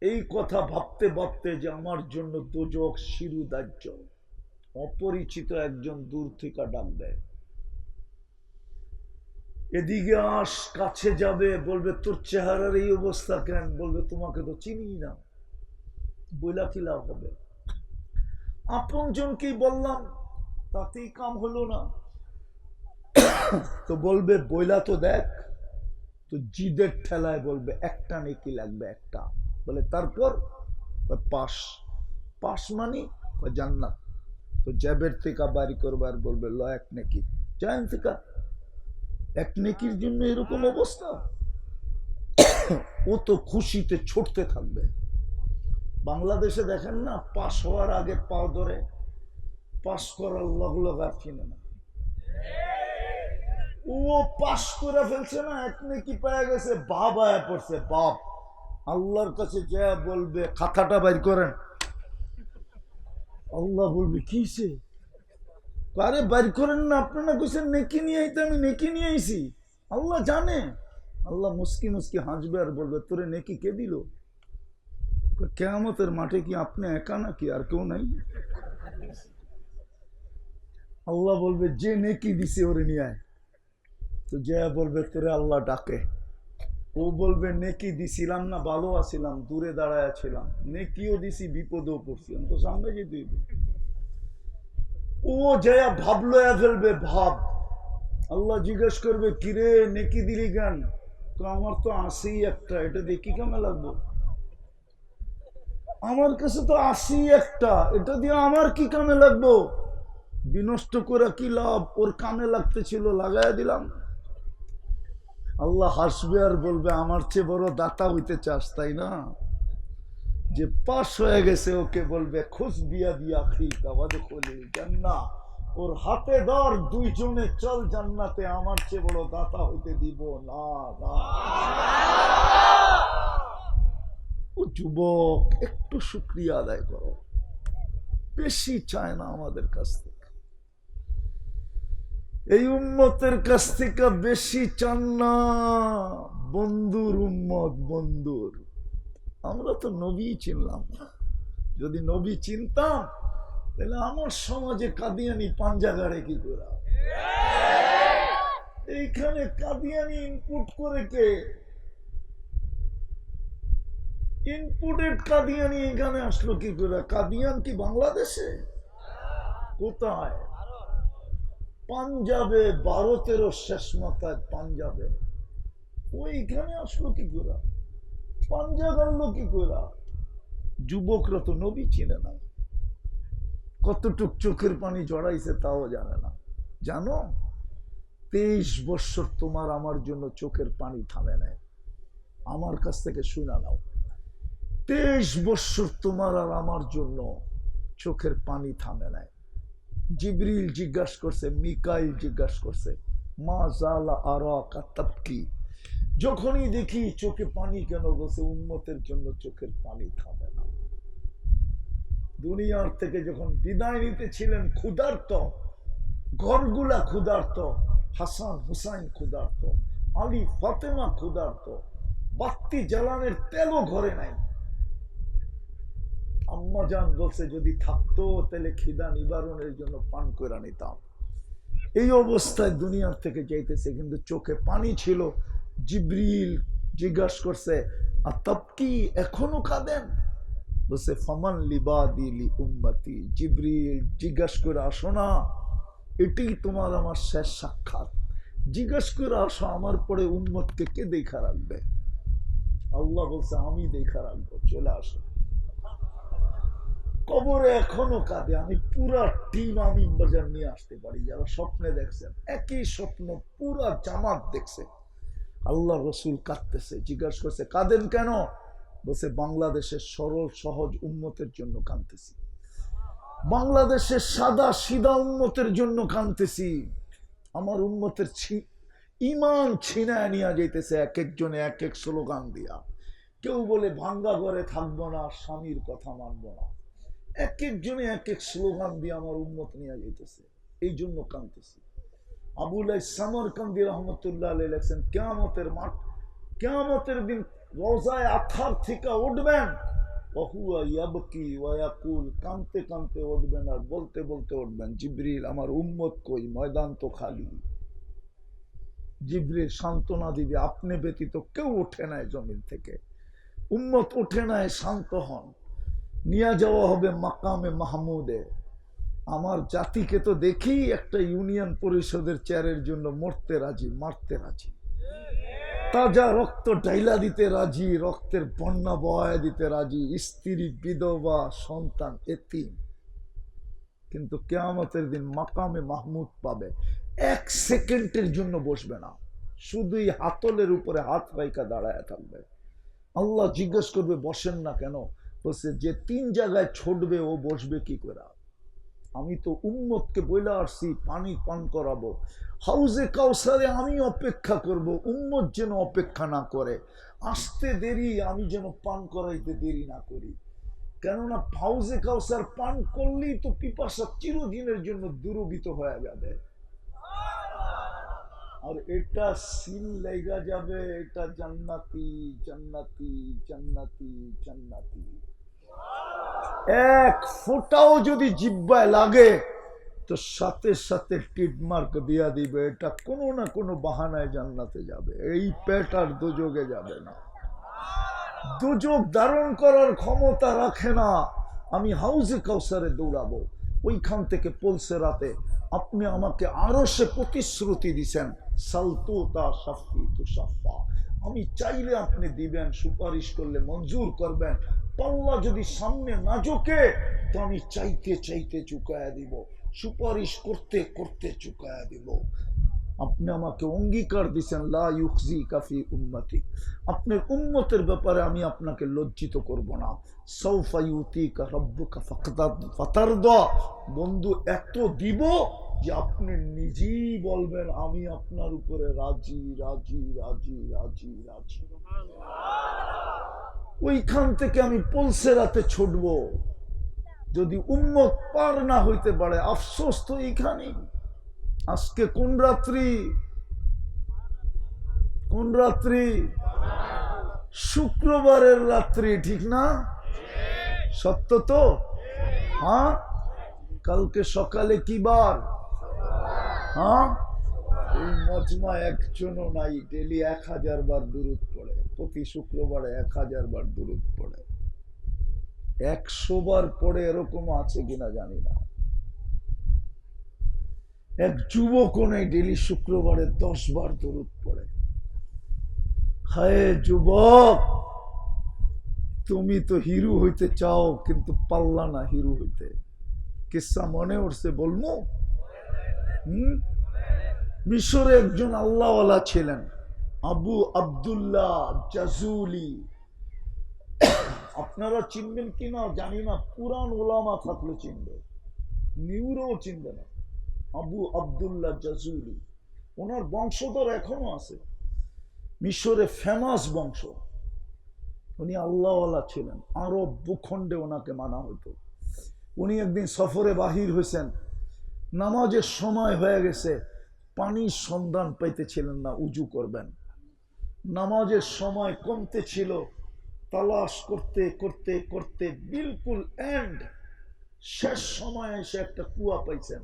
S1: এই কথা ভাবতে ভাবতে যে আমার জন্য দোজখ শিরুদাহ্য, অপরিচিত একজন দূর থেকে ডাক দেয়, এদিকে আস। কাছে যাবে, বলবে তোর চেহারার এই অবস্থা কেন? বলবে তোমাকে তো চিনি না। বইলা কি লাভ হবে? আপন জনকেই বললাম, তাতেই কাম হলো না, তো বলবে বইলা তো দেখ। তো জিদের ঠেলায় বলবে একটা নেকি লাগবে, একটা। বলে তারপর পাস। পাস মানে জান্নাত। তো জ্যাবের থেকে বাড়ি করবার বলবে ল এক নেকি, জান থেকে এক নেকির জন্য এরকম অবস্থা। ও তো খুশিতে ছুটতে থাকবে। বাংলাদেশে দেখেন না, পাস হওয়ার আগে পাও ধরে, পাস করার লগ লগ আর চিনে না। ও পাস করে ফেলছে না, এক নেকি পেয়ে গেছে, বাপ আয়া পড়ছে। বাপ আল্লাহর কাছে যা বলবে খাতাটা বাইর করেন। আল্লাহ বলবে কিসে? আরে বাইর করেন না, আপনারা কইছেন নেকি নিয়ে আইতে, আমি নেকি নিয়ে আইছি। আল্লাহ জানে। আল্লাহ মুস্কি মুস্কি হাসবে আর বলবে তোরে নেকি কে দিল? কিয়ামতের মাঠে কি আপনি একা নাকি, আর কেউ নাই? আল্লাহ বলবে যে নেকি দিছে ওরে নিয়ে আয়। তো যে বলবে তোরে আল্লাহ ডাকে। ও বলবে নেকি দিছিলাম না, ভালো আছিলাম, দূরে দাঁড়ায় ছিলাম, নেকিও দিছি, বিপদেও পড়ছি, আমি তো সামনে যেতে। ও যা ভাবলো ফেলবে, ভাব। আল্লাহ জিজ্ঞেস করবে কিরে নেকি দিলি কেন? তো আমার তো আসেই একটা, এটা দেখি কেমন লাগবো? আমার কাছে তো আসি একটা, এটা দিয়ে আমার কি কামে লাগবো? বিনষ্ট করে কি লাভ? ওর কামে লাগতে ছিল, লাগাই দিলাম। আল্লাহ হাসবে আর বলবে আমার চেয়ে বড় দাতা হইতে চাস তাই না? যে পাস হয়ে গেছে ওকে বলবে খুশ বিয়া দিয়া ঠিক আমাদের খোলে জান্নাত, ওর হাতে ধর, দুইজনে চল জান্নাতে, আমার চেয়ে বড় দাতা হইতে দিব না। ও যুবক, একটু শুকরিয়া আদায় করো। বেশি চায় না আমাদের কাছ থেকে, এই উম্মতের কাছ থেকে বেশি চান না। বন্ধুর উম্মত, বন্ধুর। আমরা তো নবী চিনলাম না। যদি নবী চিনতাম তাহলে আমার সমাজে কাদিয়ানি পাঞ্জাগারে কি করে? এইখানে কাদিয়ানি ইনপুট করে কে? ইনপুটেড কাদিয়ানি এখানে আসলো কি করে? কাদিয়ান কি বাংলাদেশে? কোথায়? পাঞ্জাবে, 12-13 শেষ মাথায় পাঞ্জাবে। ওইখানে আসলো কি করে? পাঞ্জাব আনলো কি করে? যুবকরা তো নবী চিনে না, কতটুক চোখের পানি জড়াইছে তাও জানে না। জানো 23 বছর তোমার আমার জন্য চোখের পানি থামে নাই। আমার কাছ থেকে শুনে নাও, 23 বছর তোমার আর আমার জন্য চোখের পানি থামে নাই। জিবরিল জিজ্ঞাসা করছে, মিকাইল জিজ্ঞাসা করছে, মা জালা আরাকা তাবকি, যখনই দেখি চোখে পানি কেন? বসে উম্মতের জন্য চোখের পানি থামে না। দুনিয়ার থেকে যখন বিদায় নিতেছিলেন ক্ষুধার্ত, ঘরগুলা ক্ষুধার্ত, হাসান হুসাইন ক্ষুধার্ত, আলী ফাতেমা ক্ষুধার্ত, বাতি জ্বালানের তেলও ঘরে নাই। আম্মা জান বলছে যদি থাকতো তাহলে খিদা নিবারণের জন্য পান করে নিতাম। এই অবস্থায় দুনিয়ার থেকে যাইতেছে, কিন্তু চোখে পানি ছিল। জিবরিল জিজ্ঞাসা করছে, আর তাবকি, এখনো কাঁদেন? বলছে ফামান লিবাদি লি উম্মতি। জিবরিল জিজ্ঞাসা করে আসো না, এটাই তোমার আমার শেষ সাক্ষাৎ। জিজ্ঞাসা করে আসো আমার পরে উম্মতকে কে দেখা রাখবে? আল্লাহ বলছে আমি দেখা রাখবো, চলে আসো। কবরে এখনো কাঁদে। আমি পুরা টিম আমি বাজার নিয়ে আসতে পারি, যারা স্বপ্নে দেখছেন একই স্বপ্ন পুরা জামাত দেখছে। আল্লাহ রসুল কাঁদতেছে, জিজ্ঞাসা করছে কাঁদেন কেন? বলছে বাংলাদেশের সরল সহজ উম্মতের জন্য কাঁদতেছি, বাংলাদেশের সাদা সিধা উম্মতের জন্য কাঁদতেছি। আমার উম্মতের ইমান ছিনায় নিয়ে যাইতেছে এক একজনে এক এক স্লোগান দিয়া। কেউ বলে ভাঙ্গা ঘরে থাকবো না, স্বামীর কথা মানবো না। এক একজনে এক এক স্লোগান দিয়ে আমার উম্মত নিয়ে যাইতেছে, এই জন্য কাঁদতেছি। আবুল সামরকান্দি রহমতুল্লাহ আলাইহি লেখছেন, কিয়ামতের মাঠ, কিয়ামতের দিন রওজায়ে আতহার থেকে উঠবেন, ওহুয়া ইয়াবকি ওয়া ইয়াকুল, কাঁদতে কাঁদতে উঠবেন আর বলতে বলতে উঠবেন, জিবরিল আমার উম্মত কই, ময়দান তো খালি। জিবরিল সান্ত্বনা দিবে, আপনি ব্যতীত কেউ ওঠে নাই জমিন থেকে, উম্মত ওঠে নাই, শান্ত হন। নিয়ে যাওয়া হবে মাকামে মাহমুদে। আমার জাতিকে তো দেখি একটা ইউনিয়ন পরিষদের চেয়ারের জন্য মরতে রাজি, মারতে রাজি, তাজা রক্ত ঢাইলা দিতে রাজি, রক্তের বন্যা বহায় দিতে রাজি, স্ত্রী বিধবা সন্তান এতিম। কিন্তু কিয়ামতের দিন মাকামে মাহমুদ পাবে, এক সেকেন্ডের জন্য বসবে না, শুধুই হাতলের উপরে হাত রাইখা দাঁড়ায় থাকবে। আল্লাহ জিজ্ঞেস করবে বসেন না কেন? বলছে যে তিন জায়গায় ছুটবে ও বসবে কি করে? আমি তো উম্মতকে বইলা আসছি পানি পান করাবো, হাউজে কাউসারে আমি অপেক্ষা করব, উম্মত যেন অপেক্ষা না করে, আসতে দেরি, আমি যেন পান করাইতে দেরি না করি। কেননা হাউজে কাউসার পান করলেই তো পিপাসা চিরদিনের জন্য দূরীভূত হয়ে যাবে, আর এটা সিল লেগা যাবে, এটা জান্নাতি জান্নাতি জান্নাতি জান্নাতি। এক ফোঁটাও যদি জিহ্বায় লাগে তো সাথে সাথে টিডমার্ক দিয়া দিবে, এটা কোনো না কোনো বাহানায় জান্নাতে যাবে, এই পেট আর দোজগে যাবে না। দোজগ ধারণ করার ক্ষমতা রাখে না। আমি হাউজে কাউসারে দৌড়াবো, ওইখান থেকে পলসে রাতে আপনি আমাকে আরো সে প্রতিশ্রুতি দিছেন, সালতু তা সাফি তু সাফা, আমি চাইলে আপনি দিবেন, সুপারিশ করলে মঞ্জুর করবেন। পাল্লা যদি সামনে না ঝোঁকে তো আমি চাইতে চাইতে চুকায়া দিব, সুপারিশ করতে করতে চুকায়া দিব। আপনি আমাকে অঙ্গীকার দিচ্ছেন, লা ইউখজি কাফি উম্মতি, আপনার উম্মতের ব্যাপারে আমি আপনাকে লজ্জিত করব না। সাউফা ইউতিকা রাব্বুকা ফাতারদা, বন্ধু এত দিব যে আপনি নিজেই বলবেন আমি আপনার উপরে রাজি রাজি রাজি রাজি রাজি। ওইখান থেকে আমি পলসে রাতে ছুটবো। যদি উম্মত পার না হইতে পারে, আফসোস তো এইখানেই। আজকে কোন রাত্রি? কোন রাত্রি? শুক্রবারের রাত্রি, ঠিক না? সত্য তো? হ্যাঁ, কালকে সকালে কি বার? হ্যাঁ, এই মজমা একজনও নাই ডেলি 1000 বার দুরূদ পড়ে, প্রতি শুক্রবারে 1000 বার দুরূদ পড়ে। 100 বার পড়ে এরকম আছে কিনা জানি না। এক যুবক নেই ডেলি শুক্রবারে 10 বার দরুদ পড়ে। হায় যুবক, তুমি তো হিরো হইতে চাও কিন্তু পাল্লা না হিরো হইতে। কিসা মনে উঠছে বলবো? মিশরে একজন আল্লাহওয়ালা ছিলেন, আবু আব্দুল্লাহ জাজুলি। আপনারা চিনবেন কিনা জানি না, পুরান ওলামা থাকলে চিনবে, নিউরেও চিনবে না। আবু আব্দুল্লাহ জাজুলি, ওনার বংশধর এখনো আছে, মিশরে ফেমাস বংশ। উনি আল্লাহওয়ালা ছিলেন, আরব ভূখণ্ডে ওনাকে মানা হতো। উনি একদিন সফরে বাহির হয়েছেন, নামাজের সময় হয়ে গেছে, পানির সন্ধান পাইতেছিলেন না, উজু করবেন। নামাজের সময় কমতে ছিল, তালাশ করতে করতে করতে বিলকুল এন্ড শেষ সময় এসে একটা কুয়া পাইছেন,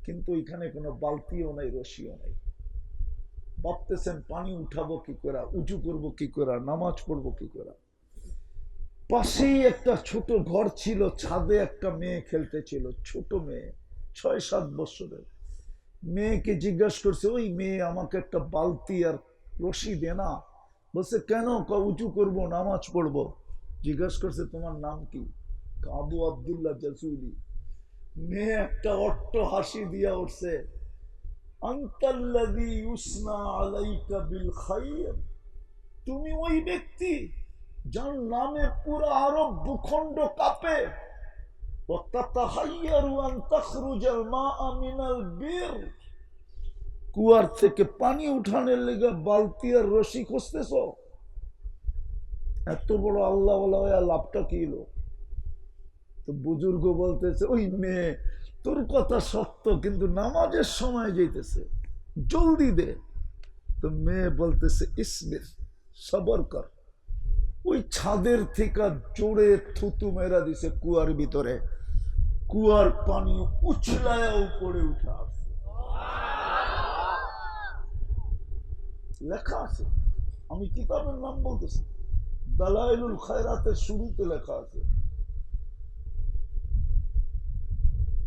S1: কিন্তু এখানে কোনো বালতিও নাই, রশিও নাই। ভাবতেছেন পানি উঠাবো কি করে, উঁচু করবো কি করে, নামাজ পড়বো কি করে। পাশেই একটা ছোট ঘর ছিল, ছাদে একটা মেয়ে খেলতেছিল, ছোট মেয়ে, 6-7 বছরের। মেয়েকে জিজ্ঞাসা করছে, ওই মেয়ে আমাকে একটা বালতি আর রশি দে না। বলছে কেন? উঁচু করবো, নামাজ পড়বো। জিজ্ঞাসা করছে তোমার নাম কি? আবু আব্দুল্লাহ জাজুলি। মেয়ে একটা অট্ট হাসি দিয়া উঠছে, আনতাল্লাযী ইউসনা আলাইকা বিল খায়র, তুমি ওই ব্যক্তি যার নামে পুরো আরব ভূখণ্ড কাঁপে। ওয়াতাতাহাইয়ারু আন তাখরুজাল মাআ মিনাল বীর, কুয়ার থেকে পানি উঠানোর লেগে বালতি আর রশি খুঁজতেছ? এত বড় আল্লাহ ওয়ালা লাভটা কি হলো? তো বুজুর্গ বলতেছে, ওই মেয়ে তোর কথা সত্য, কিন্তু নামাজের সময় যাইতেছে, জলদি দে। তো মেয়ে বলতেছে ইসবির, সবর কর। ওই ছাদের থেকে জোরে থুতু মেরা দিছে কুয়ার ভিতরে, কুয়ার পানি উছলায়া উপরে উঠে আসছে। লেখা আছে, আমি কিতাবের নাম বলতেছি, দালাইলুল খায়রাতের শুরুতে লেখা আছে।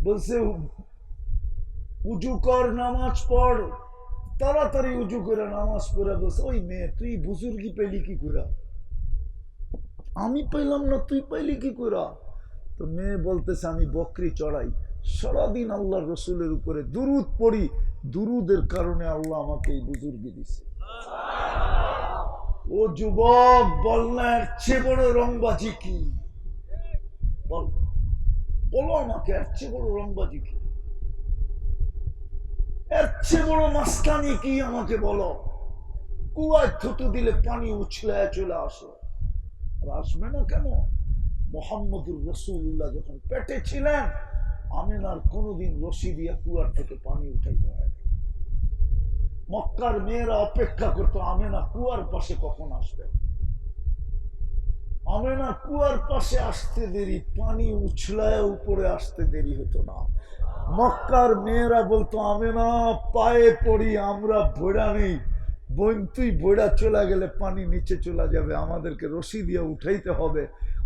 S1: বলছে উজু কর, নামাজ পড়, তাড়াতাড়ি উজু করে নামাজ পড়ে। বলছে ওই মেয়ে তুই বুজুর্গি পেলি কি করে? আমি পেলাম না, তুই পাইলি কি করে? তো মেয়ে বলতেছে আমি বকরি চড়াই, সারাদিন আল্লাহ রসুলের উপরে দুরুদ পড়ি, দুরুদের কারণে আল্লাহ আমাকে এই বুজুর্গি দিছে। ও যুবক, বল না এর চেয়ে বড় রংবাজি কি? বল, বলো আমাকে, এর চেয়ে বড় রংবাজি কি, এর চেয়ে বড় মাস্তানি কি? আমাকে বলো। কুয়ায় থুতু দিলে পানি উছলে চলে আসে, আর আসবে না কেন? মুহাম্মদুর রাসূলুল্লাহ যখন পেটে ছিলেন, আমিনার কোনোদিন রশি দিয়ে কুয়ার থেকে পানি উঠাইতে হয়। মক্কার মেয়েরা অপেক্ষা করতো আমিনা কুয়ার পাশে কখন আসবে। আমিনা কুয়ার পাশে আসতে দেরি, পানি উছলায় উপরে আসতে দেরি হতো না। মক্কার মেয়েরা বলতো আমিনা পায়ে পড়ি, আমরা ভোড়া নেই, বোন তুই ভোড়া চলে গেলে পানি নিচে চলে যাবে, আমাদেরকে রশি দিয়ে উঠাইতে হবে,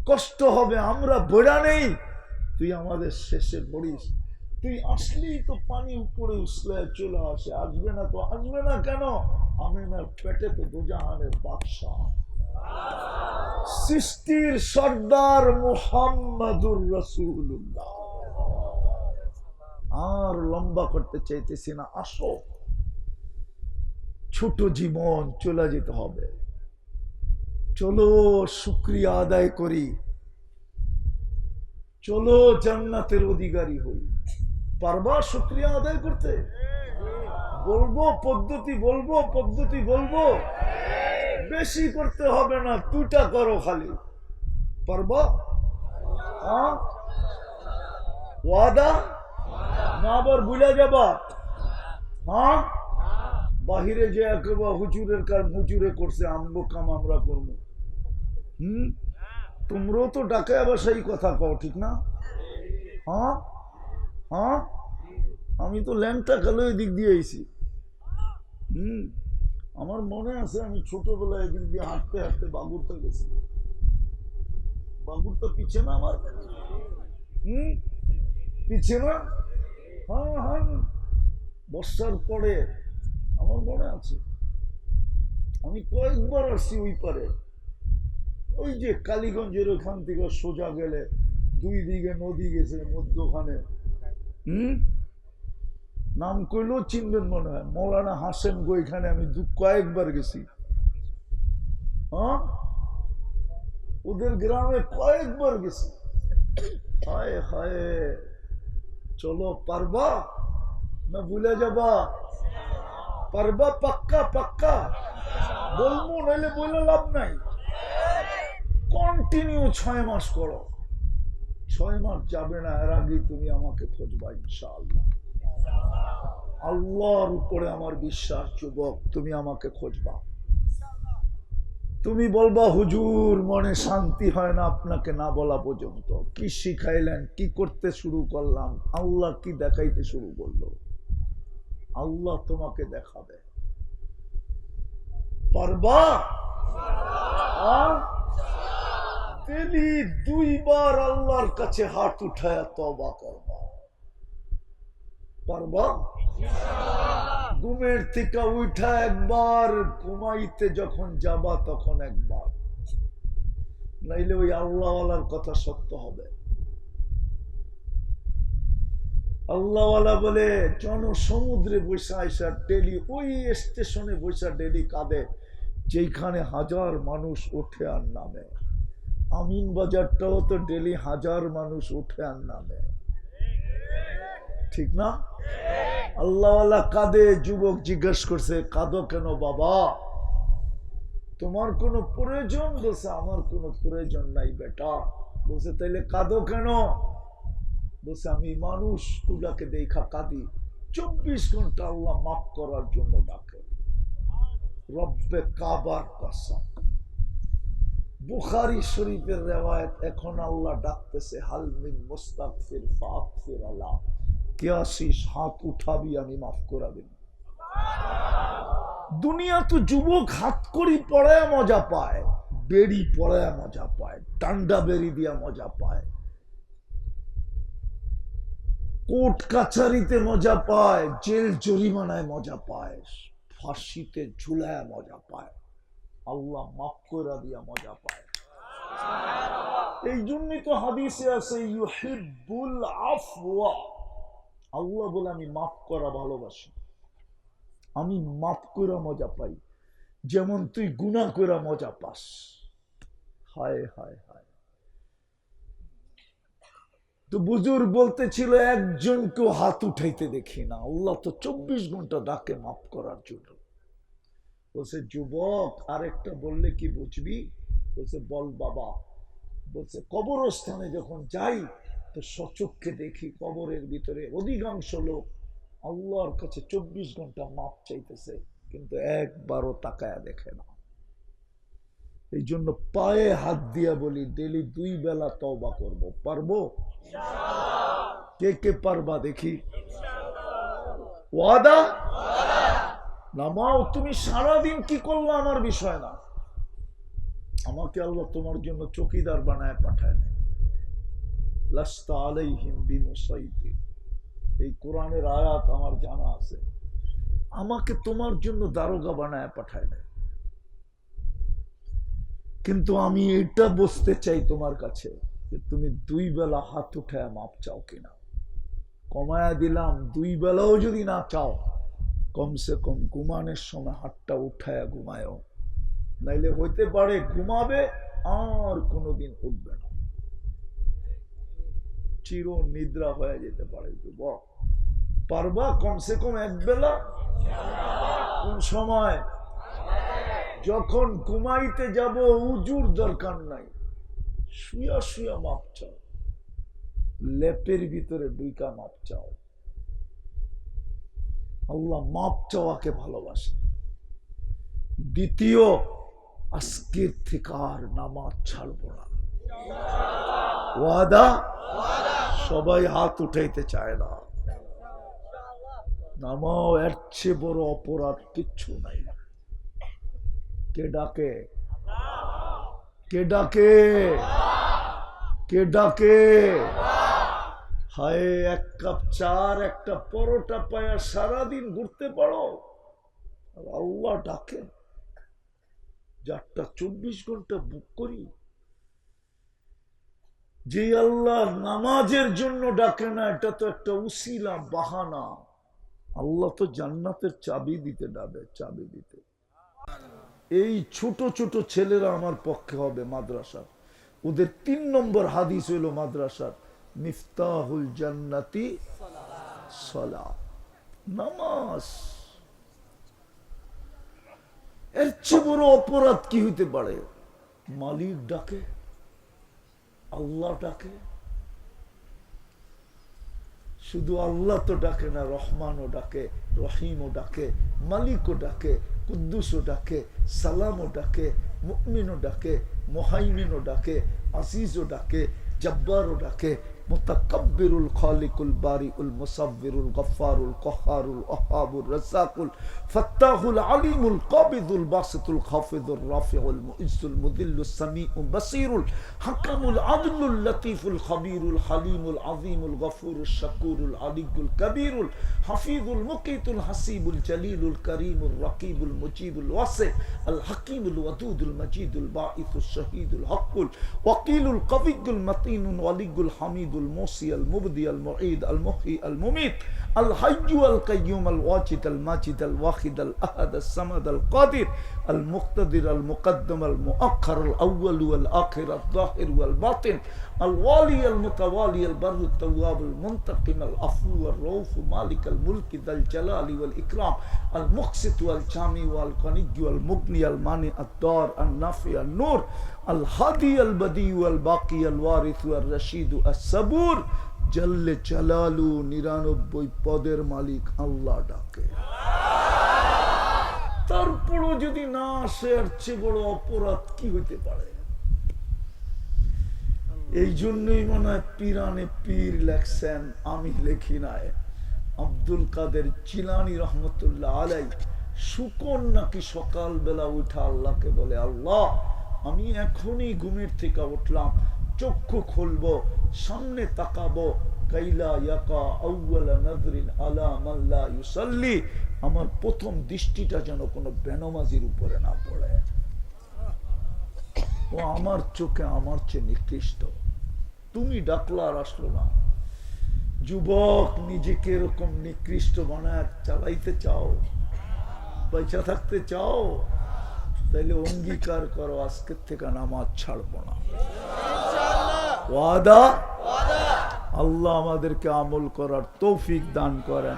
S1: কষ্ট হবে, আমরা ভোড়া নেই, তুই আমাদের শেষে পড়িস। তুই আসলেই তো পানি উপরে উছলে চলে আসে, আসবে না তো আসবে না কেন? আমিনার পেটে তো দুজাহানের বাদশাহ, সৃষ্টির সর্দার মুহাম্মাদুর রাসূলুল্লাহ। আর লম্বা করতে চাইতেছি না, আসো, ছোট জীবন চলে যেতে হবে, চলো শুকরিয়া আদায় করি, চলো জান্নাতের অধিকারী হই। পারবা শুকরিয়া আদায় করতে? বলবো পদ্ধতি, বলবো পদ্ধতি, বলবো, বেশি করতে হবে না, 2টা করো খালি। পারবা? ওয়াদা না আবার ভুলে যাবা? হ্যাঁ, বাহিরে যে একবার হুজুরের কার হুজুরে করছে, আমগো কাম আমরা করবো। তোমরাও তো ডাকায় বাসাই কথা কও, ঠিক না? হ্যাঁ হ্যাঁ, আমি তো ল্যাংটা কালো এদিক দিয়ে আইছি। আমার মনে আছে আমি ছোটবেলায় এদিক দিয়ে হাঁটতে হাঁটতে বাগুরতা গেছি। বাগুরতা পিছে না আমার? পিছে না? হ্যাঁ হ্যাঁ, বর্ষার পরে আমার মনে আছে আমি কয়েকবার আসছি ওই পারে। ওই যে কালীগঞ্জের ওখান থেকে সোজা গেলে 2 দিকে নদী গেছে, মধ্যখানে নাম কইলেও চিনবেন মনে হয়, মৌলানা হাসেম গো, এখানে আমি কয়েকবার গেছি। হ্যাঁ, ওদের গ্রামে কয়েকবার গেছি। হায় হায়, চলো, পারবা না ভুলে যাবা? পারবা? পাক্কা পাক্কা বলবো, নইলে বলে লাভ নাই। কন্টিনিউ 6 মাস করো, 6 মাস যাবে না, এর আগে তুমি আমাকে খুঁজবা ইনশাআল্লাহ। আল্লাহর উপরে আমার বিশ্বাস যুবক, তুমি আমাকে খুঁজবা। তুমি বলবা হুজুর মনে শান্তি হয় না আপনাকে না বলা পর্যন্ত। কি শিখাইলেন, কি করতে শুরু করলাম, আল্লাহ কি দেখাইতে শুরু করলো? আল্লাহ তোমাকে দেখাবে। পারবা? ডেলি 2 বার আল্লাহর কাছে হাত উঠায়া তওবা করবা। পারবা? ঘুমের থেকে উঠা একবার, ঘুমাইতে যখন যাবা তখন একবার, নাইলে ওই আল্লাহওয়ালার কথা সত্য হবে। আল্লাহওয়ালা বলে জনসমুদ্রে বৈশা আইসা ডেলি ওই স্টেশনে বৈশা ডেলি কাঁদে যেখানে 1000 মানুষ ওঠে আর নামে। আমিন বাজারটাও তো ডেলি 1000 মানুষ ওঠে আর নামে, ঠিক না? আল্লাহওয়ালা কাঁদে। যুবক জিজ্ঞেস করছে কাঁদো কেন বাবা, তোমার কোনো প্রয়োজন? বলছে আমার কোনো প্রয়োজন নাই বেটা। বলছে তাইলে কাঁদো কেন? বলছে আমি মানুষ গুলাকে দেখা কাঁদি। 24 ঘন্টা আল্লাহ মাফ করার জন্য ডাকে। রব্বে কাবার কসম, বুখারী শরীফের রিওয়ায়াত, এখন আল্লাহ ডাকতেছে হাল মিন মুস্তাগফির ফাগফির আলা, কে আসিস হাত উঠাবি আমি মাফ করে দেব। দুনিয়া তো যুবক হাত করি পড়ায় মজা পায়, বেড়ি পড়ায় মজা পায়, ডান্ডা বেড়ি দিয়া মজা পায়, কোর্ট কাছারিতে মজা পায়, জেল জরিমানায় মজা পায়, ফাঁসিতে ঝুলায় মজা পায়, আল্লাহ মাফ করে দিয়া মজা পায়। এই জন্যই তো হাদিসে আছে ইউহিব্বুল আফওয়া, আল্লাহ বলে আমি মাফ করা ভালোবাসি, আমি মাফ করে মজা পাই, যেমন তুই গুনাহ করে মজা পাস। হায় হায় হায়। তো বুজুর্গ বলতেছিল একজনকেও হাত উঠাইতে দেখি না, আল্লাহ তো 24 ঘন্টা ডাকে মাফ করার জন্য। বলছে যুবক আরেকটা বললে কি বুঝবি? বলছে বল বাবা। বলছে কবরস্থানে যখন যাই তো সচক্ষে দেখি কবরের ভিতরে অধিকাংশ লোক আল্লাহর কাছে 24 ঘন্টা মাফ চাইতেছে, কিন্তু একবারও তাকায়া দেখে না। এই জন্য পায়ে হাত দিয়া বলি ডেলি 2 বেলা তওবা করব। পারবো? কে কে পারবা দেখি? ওয়াদা? নামাও। তুমি সারাদিন কি করলো আমার বিষয় না, আমাকে আল্লাহ তোমার জন্য চৌকিদার বানায় পাঠায় না। লাস্তা আলাইহিম বিমুসাইতির, এই কোরআনের আয়াত আমার জানা আছে। আমাকে তোমার জন্য দারোগা বানায় পাঠায় না। কিন্তু আমি এটা বুঝতে চাই তোমার কাছে যে তুমি 2 বেলা হাত উঠায় মাপ চাও কিনা। কমায়া দিলাম, 2 বেলাও যদি না চাও কমসে কম ঘুমানোর সময় হাতটা উঠায়া ঘুমায়ও, নাইলে হইতে পারে ঘুমাবে আর কোনোদিন উঠবে না, চির নিদ্রা হয়ে যেতে পারে। যুবক পারবা কমসে কম 1 বেলা? কোন সময়? যখন ঘুমাইতে যাব উজুর দরকার নাই, শুয়া শুয়া মাপ চাও, লেপের ভিতরে ঢুইকা মাপ চাও। আল্লাহ মাপ চাওয়াকে ভালোবাসে। দ্বিতীয়, আজকের থেকে আর নামাজ ছাড়ব না। ওয়াদা? সবাই হাত উঠাইতে চায় না। নামাও, এর চেয়ে বড় অপরাধ কিচ্ছু নাই। কে ডাকে? কে ডাকে? কে ডাকে? হায়, 1 কাপ চা আর একটা পরোটা পায়া সারাদিন ঘুরতে পারো, আল্লাহ ডাকে। 24 ঘন্টা বুক করি, যে আল্লাহ নামাজের জন্য ডাকে না, এটা তো একটা উসিলা, বাহানা। আল্লাহ তো জান্নাতের চাবি দিতে ডাবে, চাবি দিতে। এই ছোট ছোট ছেলেরা আমার পক্ষে হবে মাদ্রাসা, ওদের 3 নম্বর হাদিস হইল মাদ্রাসার মিফতাহুল জান্নাতি সালাত, নামাজ। এর চেয়ে বড় অপরাধ কি হইতে পারে? মালিক ডাকে, আল্লাহ ডাকে। শুধু আল্লাহ তো ডাকে না, রহমানও ডাকে, রহিমও ডাকে, মালিকও ডাকে, কুদ্দুসও ডাকে, সালামও ডাকে, মুমিনও ডাকে, মুহাইমিনও ডাকে, আজিজও ডাকে, জব্বারও ডাকে, মুতাকাব্বিরুল খালিকুল বারিউল মুসাব্বিরুল গফফারুল কহ্হারুল ওয়াহ্হাবুর রাজ্জাকুল ফাত্তাহুল আলিমুল কাবিদুল বাসিতুল খাফিদুর রাফিউল মুইজ্জুল মুদিল্লুস সামিউল বাসীরুল হাকামুল আদলুল লতীফুল খবীরুল হালিমুল আযীমুল গফুরুশ শাকুরুল আলিয়ুল কবীরুল হাফিজুল মুকিতুল হাসিবুল জলিলুল করিমুল রকিবুল মুজিবুল ওয়াসি আল হাকিমুল ওয়াদুদুল মজিদুল বাঈসুশ শহীদুল হকুল ওয়াকিলুল কবিয়ুল মতিনুল ওয়ালিয়ুল হামিদুল الموصي المبدي المعيد المحيي المميت الحي القيوم الواجد الماجد الواحد الأحد الصمد القادر المقتدر المقدم المؤخر الأول والآخر الظاهر والباطن الوالي المتوالي البر التواب المنتقم العفو الرؤوف مالك الملك ذا الجلال والإكرام المقسط والجامع والغني والمغني المانع الدار النافع النور الهادي البديع والباقي الوارث والرشيد الصبور জল্লে জালালু 99 পদের মালিক আল্লাহ ডাকে। তারপরও যদি না আসে এর চেয়ে বড় অপরাধ কি হইতে পারে? এই জন্যই মনে হয় পীরানে পীর লেখছেন, আমি লেখি নাই, আব্দুল কাদের জিলানী রহমতুল্লাহ আলাইহি শুকন নাকি সকালবেলা উঠা আল্লাহকে বলে, আল্লাহ আমি এখনই ঘুমের থেকে উঠলাম, চক্ষু খুলবো, সামনে তাকাবো, কাইলা ইয়াকা আউয়ালা নাযরিন আলা মান লা ইউসাল্লি, আমার প্রথম দৃষ্টিটা যেন কোনো বেনামাজির উপরে না পড়ে। ও আমার চোখে আমার চেয়ে নিকৃষ্ট। তুমি ডাকলা আর আসলো না। যুবক, নিজেকে এরকম নিকৃষ্ট বানায় চালাইতে চাও, পয়সা থাকতে চাও, তাইলে অঙ্গীকার করো আজকের থেকে নামাজ ছাড়বো না। ওয়াদা? আল্লাহ আমাদেরকে আমল করার তৌফিক দান করেন।